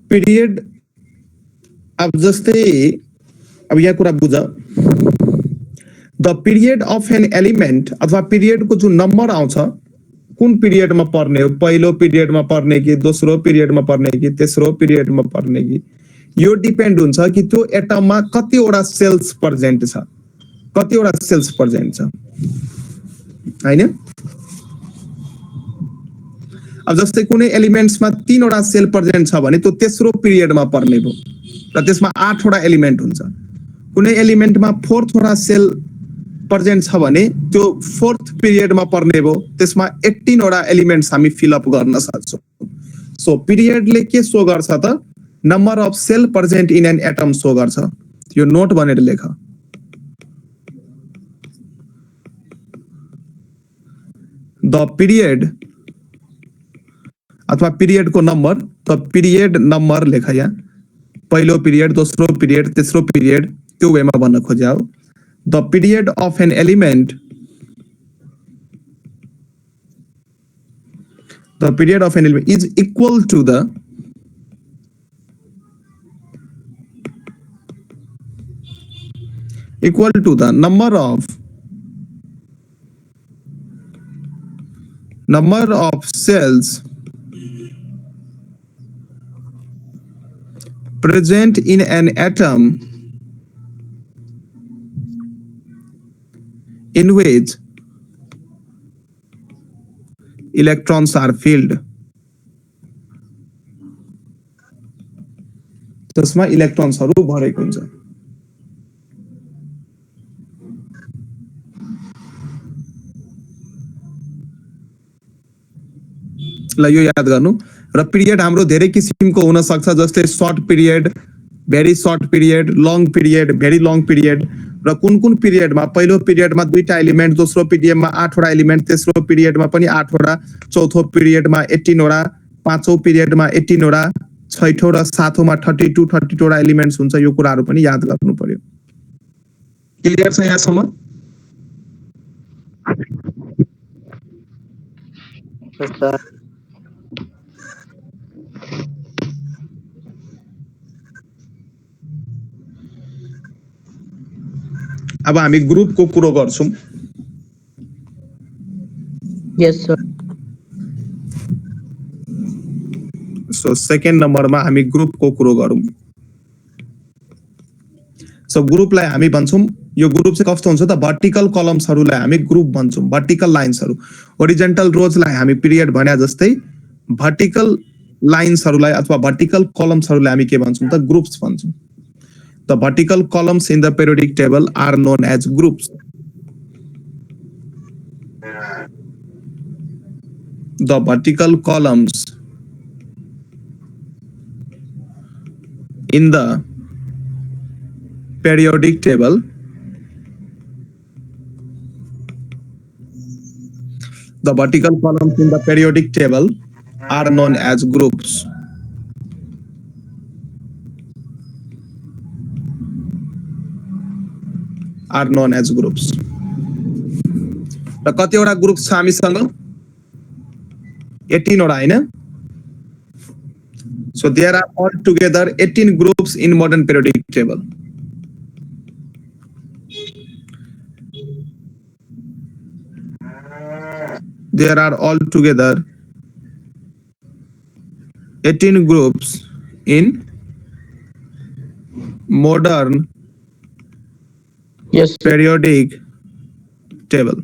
Speaker 1: पिरियड अब जस्तै अब यहाँ कुरा बुझ, the period of an element अथवा पिरियडको जुन नम्बर आउँछ कुन पिरियडमा पर्ने हो, पहिलो पिरियडमा पर्ने कि दोस्रो पिरियडमा पर्ने कि तेस्रो पिरियडमा पर्ने कि, यो डिपेन्ड हुन्छ कि त्यो एटममा कतिवटा सेल्स प्रेजेन्ट छ, कतिवटा सेल्स प्रेजेन्ट छ हैन। अब जस्तै कुनै एलिमेन्ट्समा 3 वटा सेल प्रेजेन्ट छ भने त्यो तेस्रो पिरियडमा पर्ने भयो र त्यसमा 8 वटा एलिमेन्ट हुन्छ। कुनै एलिमेन्टमा 4th वटा सेल प्रेजेन्ट छ भने त्यो 4th पिरियडमा पर्ने भयो, त्यसमा 18 वटा एलिमेन्ट्स हामी फिलअप गर्न सक्छौं। सो पिरियडले के शो गर्छ त? Number of shell present in an atom show गर्छ। यो नोट भनेर लेख। द पिरियड अथवा पिरियडको नम्बर, त पिरियड नम्बर लेख यहाँ। पहिलो पिरियड, दोस्रो पिरियड, तेस्रो पिरियड, त्यो वेमा भन्न खोज्या हो। The period of an element, the period of an element is equal to the number of cells present in an atom in which electrons are filled। त्यसमा इलेक्ट्रोन्सहरु भरेको हुन्छ। ल यो याद गर्नु। र पिरियड हाम्रो धेरै किसिमको हुन सक्छ, जस्तै short period, very short period, long period, very long period. र कुन कुन पिरियडमा, पहिलो पिरियडमा 2टा एलिमेन्ट, दोस्रो पिरियडमा 8 वटा एलिमेन्ट, तेस्रो पिरियडमा पनि 8 वटा, चौथो पिरियडमा 18 वटा, पाँचौं पिरियडमा 18 वटा, छैठौं र सातौंमा 32 वटा एलिमेन्ट्स हुन्छ। यो कुराहरु पनि याद गर्नु पर्यो। क्लियर छ यहाँसम्म? अब हामी ग्रुपको कुरो गर्छौं।
Speaker 3: यस सर।
Speaker 1: सो सेकेन्ड नम्बरमा हामी ग्रुपको कुरो गरौँ। सो ग्रुपलाई हामी भन्छौं, यो ग्रुप चाहिँ कस्तो हुन्छ त? भर्टिकल कलम्सहरुलाई हामी ग्रुप भन्छौं, भर्टिकल लाइन्सहरु। होरिजन्टल रोजलाई हामी पिरियड भन्या जस्तै भर्टिकल लाइन्सहरुलाई अथवा भर्टिकल कलम्सहरुलाई हामी के भन्छौं त? Groups भन्छौं। The vertical columns in the periodic table are known as groups. The vertical columns in the periodic table are known as groups. are known as groups. र कतिवटा ग्रुप छ हामीसँग 18 वटा हैन so there are altogether 18 groups in modern periodic table. There are altogether 18 groups in modern
Speaker 3: Yes.
Speaker 1: periodic table.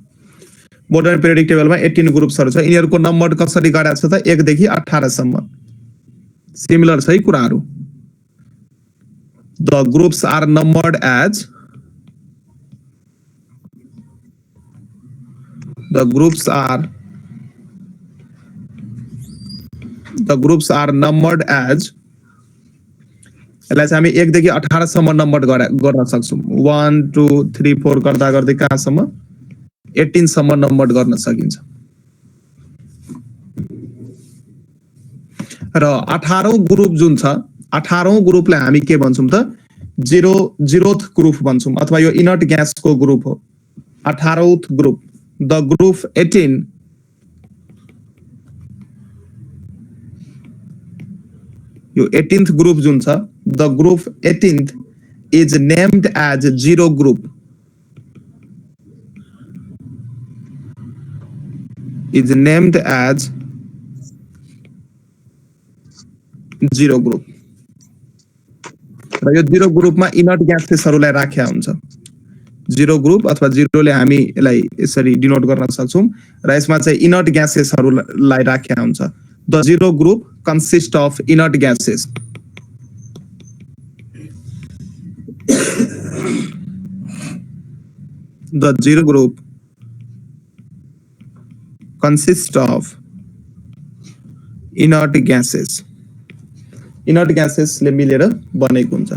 Speaker 1: Modern periodic टेबलमा 18 ग्रुप्सहरु छ यिनीहरुको नम्बर कसरी गराएको छ त 1 देखि 18 सम्म सिमिलर छ है कुराहरु the groups are numbered as the groups are numbered as यसलाई चाहिँ हामी 1 देखि 18 सम्म नम्बर गर्न सक्छौं 1 2 3 4 गर्दा गर्दै कहाँसम्म 18 सम्म नम्बर गर्न सकिन्छ र 18औं ग्रुप जुन छ 18औं ग्रुपलाई हामी के भन्छौं त जीरोथ ग्रुप भन्छौं अथवा यो इनर्ट ग्यासको ग्रुप हो 18औं ग्रुप द ग्रुप 18 यो 18th ग्रुप जुन छ the group 18th is named as zero group is named as zero group. र यो जीरो ग्रुपमा इनर्ट ग्यासेसहरुलाई राखेका हुन्छ जीरो ग्रुप अथवा जीरोले हामी यसलाई यसरी डिनोट गर्न सक्छौं र यसमा चाहिँ इनर्ट ग्यासेसहरुलाई राखेका हुन्छ the zero group consist of inert gases the zero group consist of inert gases. Inert gases ले मिलेर बनेको हुन्छ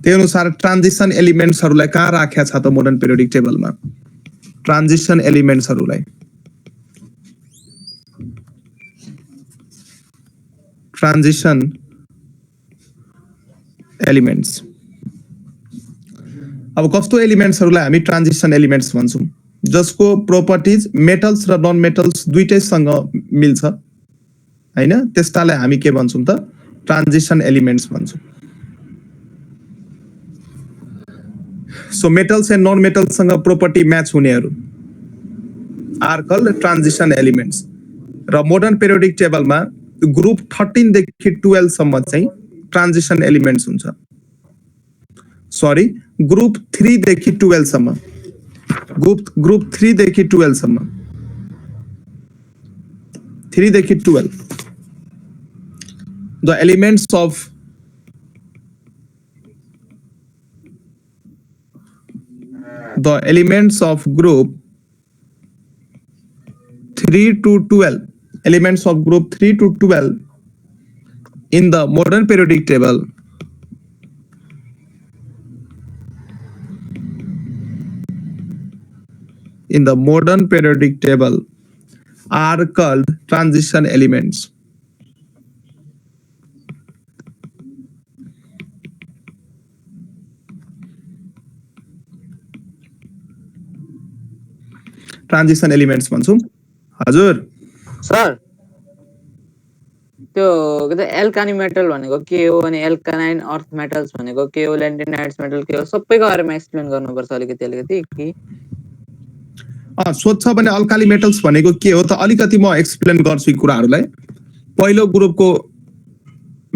Speaker 1: त्यही अनुसार ट्रान्जिसन एलिमेन्ट्सहरुलाई कहाँ राखेको छ त मोडर्न पेरियोडिक टेबलमा ट्रान्जिसन एलिमेन्ट्सहरुलाई ट्रान्जिसन एलिमेन्ट्स अब कस्तो एलिमेन्ट्सहरुलाई हामी ट्रान्जिसन एलिमेन्ट्स भन्छौं जसको प्रोपर्टिज मेटल्स र नन मेटल्स दुईटैसँग मिल्छ हैन त्यस्तालाई हामी के भन्छौं त ट्रान्जिसन एलिमेन्ट्स भन्छौं सो मेटल्स एन्ड नन मेटल्ससँग प्रोपर्टी म्याच हुनेहरु आर कल्ड ट्रान्जिसन एलिमेन्ट्स र मोडर्न पेरियोडिक टेबलमा ग्रुप 13 देखि 12 सम्म चाहिँ ट्रान्जिसन एलिमेन्ट्स हुन्छ सरी ग्रुप 3 देखि 12 सम्म ग्रुप 3 देखि 12 सम्म 3 देखि 12 the elements of group 3 to 12 elements of group 3 to 12 in the modern periodic table are called transition elements. Transition elements भन्छौं हजुर
Speaker 2: सर त्यो के त एल्कानी मेटल भनेको के हो अनि एल्कानाइन अर्थ मेटल्स भनेको के हो ल्यान्डिनाइट्स मेटल के हो सबैको बारेमा एक्सप्लेन गर्नुपर्छ अलिकति कि
Speaker 1: सोध्छ भने अल्काली मेटल्स भनेको के हो त अलिकति म एक्सप्लेन गर्छु यी कुराहरुलाई पहिलो ग्रुपको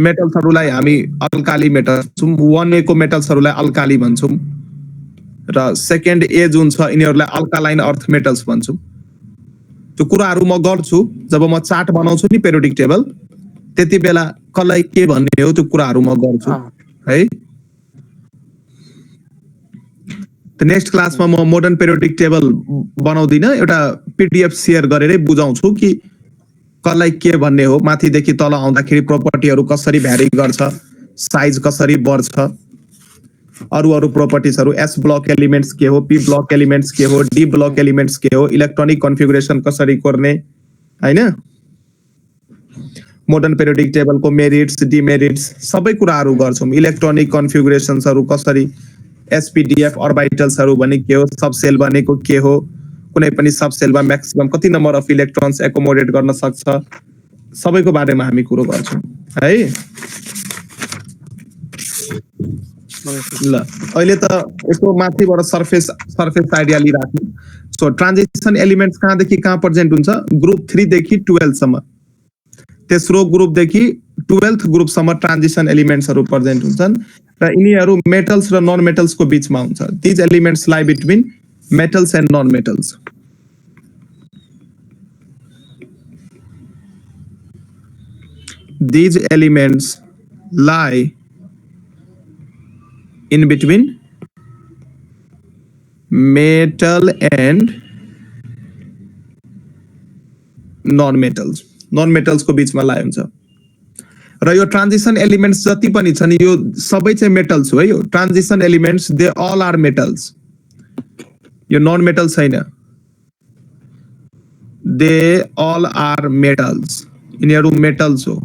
Speaker 1: मेटल्सहरुलाई हामी अल्काली मेटल्स भन्छौं 1A को मेटल्सहरुलाई अल्काली भन्छौं र सेकेन्ड ए जुन छ यिनीहरुलाई अल्कालाइन अर्थ मेटल्स भन्छौं त्यो कुराहरु म गर्छु जब म चार्ट बनाउँछु नि पेरियोडिक टेबल त्यति बेला कसलाई के भन्ने हो त्यो कुराहरु म गर्छु है त नेक्स्ट क्लासमा म मोडर्न पेरियोडिक टेबल बनाउँदिन एउटा पीडीएफ शेयर गरेरै बुझाउँछु कि कसलाई के भन्ने हो माथि देखि तल आउँदाखेरि प्रोपर्टीहरु कसरी भ्यारी गर्छ साइज कसरी बढ्छ अरु प्रोपर्टीजहरु एस ब्लक एलिमेन्ट्स के हो पी ब्लक एलिमेन्ट्स के हो डी ब्लक एलिमेन्ट्स के हो इलेक्ट्रोनिक कन्फिगुरेसन कसरी गर्ने हैन मोडर्न पेरियोडिक टेबलको मेरिट्स डिमेरिट्स सबै कुराहरू गर्छौँ। इलेक्ट्रोनिक कन्फिगुरेसन्सहरू कसरी, एसपीडीएफ अर्बिटल्सहरू भने के हो, सब सेल भनेको के हो, कुनै पनि सब सेलमा म्याक्सिमम कति नम्बर अफ इलेक्ट्रोन्स एकोमोडेट गर्न सक्छ, सबैको बारेमा हामी कुरो गर्छौँ है। ल अहिले त यसको माथिबाट सरफेस आइडिया लिइराख्नु। सो ट्रान्जिसन एलिमेन्ट्स कहाँदेखि कहाँ प्रेजेन्ट हुन्छ, ग्रुप 3 देखि 12 सम्म, तेस्रो ग्रुपदेखि 12th ग्रुपसम्म ट्रान्जिसन एलिमेन्ट्सहरू प्रेजेन्ट हुन्छन् र यिनीहरू मेटल्स र नन मेटल्सको बीचमा हुन्छ। दिज एलिमेन्ट्स लाई between metals and non metals. These elements lie in between metal and non-metals. Non-metals को बीचमा lie हुन्छ र यो ट्रान्जिसन एलिमेन्ट्स जति पनि छन् यो सबै चाहिँ मेटल्स हो है। यो transition elements they all are metals, यो नन मेटल छैन, दे अल आर मेटल्स, यिनीहरू मेटल्स हो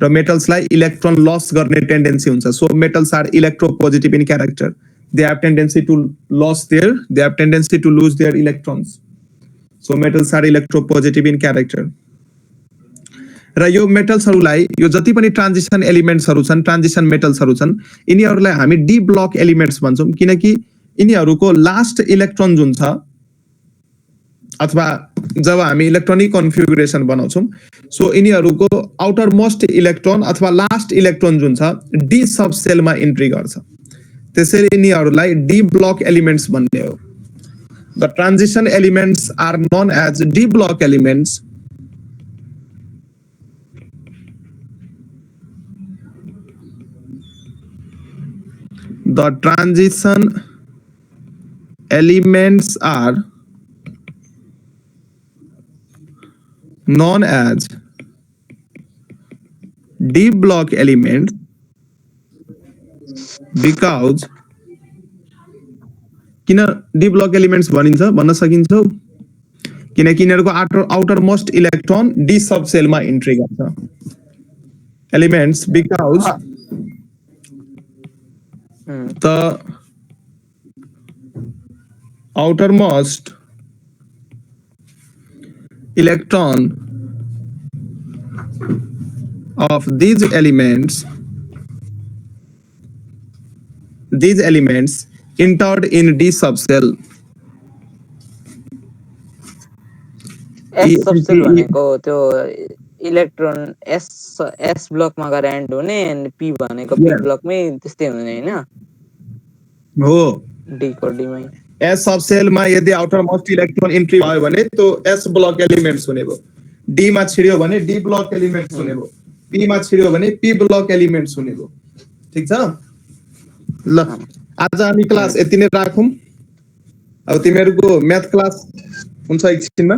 Speaker 1: र मेटल्सलाई इलेक्ट्रोन लस गर्ने टेन्डेन्सी हुन्छ। So metals are electropositive in character, they have tendency to lose their electrons. So metals are electropositive in character र यो मेटल्सहरूलाई, यो जति पनि ट्रान्जिसन एलिमेन्ट्सहरू छन्, ट्रान्जिसन मेटल्सहरू छन्, यिनीहरूलाई हामी डी ब्लक एलिमेन्ट्स भन्छौँ किनकि यिनीहरूको लास्ट इलेक्ट्रोन जुन छ, अथवा जब हामी इलेक्ट्रोनिक कन्फिगुरेसन बनाउँछौँ, सो यिनीहरूको आउटर मोस्ट इलेक्ट्रोन अथवा लास्ट इलेक्ट्रोन जुन छ डी सब सेलमा इन्ट्री गर्छ, त्यसैले यिनीहरूलाई डी ब्लक एलिमेन्ट्स भन्ने हो। The transition elements are known as D block elements the transition elements are known as D block elements because किन डी ब्लक एलिमेन्ट्स भनिन्छ भन्न सकिन्छ किनकि यिनीहरूको आउटर मोस्ट इलेक्ट्रोन डी सब सेलमा इन्ट्री गर्छ। Elements because the outermost electron of these elements entered in D subcell.
Speaker 2: S subshell भनेको त्यो इलेक्ट्रोन एस ब्लकमा गएर एन्ड हुने अनि पी भनेको पी ब्लकमै त्यस्तै हुने हैन
Speaker 1: हो।
Speaker 2: डी को डी मै
Speaker 1: एस सबसेलमा यदि आउटर मोस्ट इलेक्ट्रोन इन्ट्री भयो भने त्यो एस ब्लक एलिमेन्ट्स हुने भयो, डी मा छिर्यो भने डी ब्लक एलिमेन्ट्स हुने भयो, पी मा छिर्यो भने पी ब्लक एलिमेन्ट्स हुने भयो। ठीक छ ल, आज हामी क्लास यति नै राखौं। अब तिमीहरुको म्याथ क्लास हुन्छ एकछिनमा।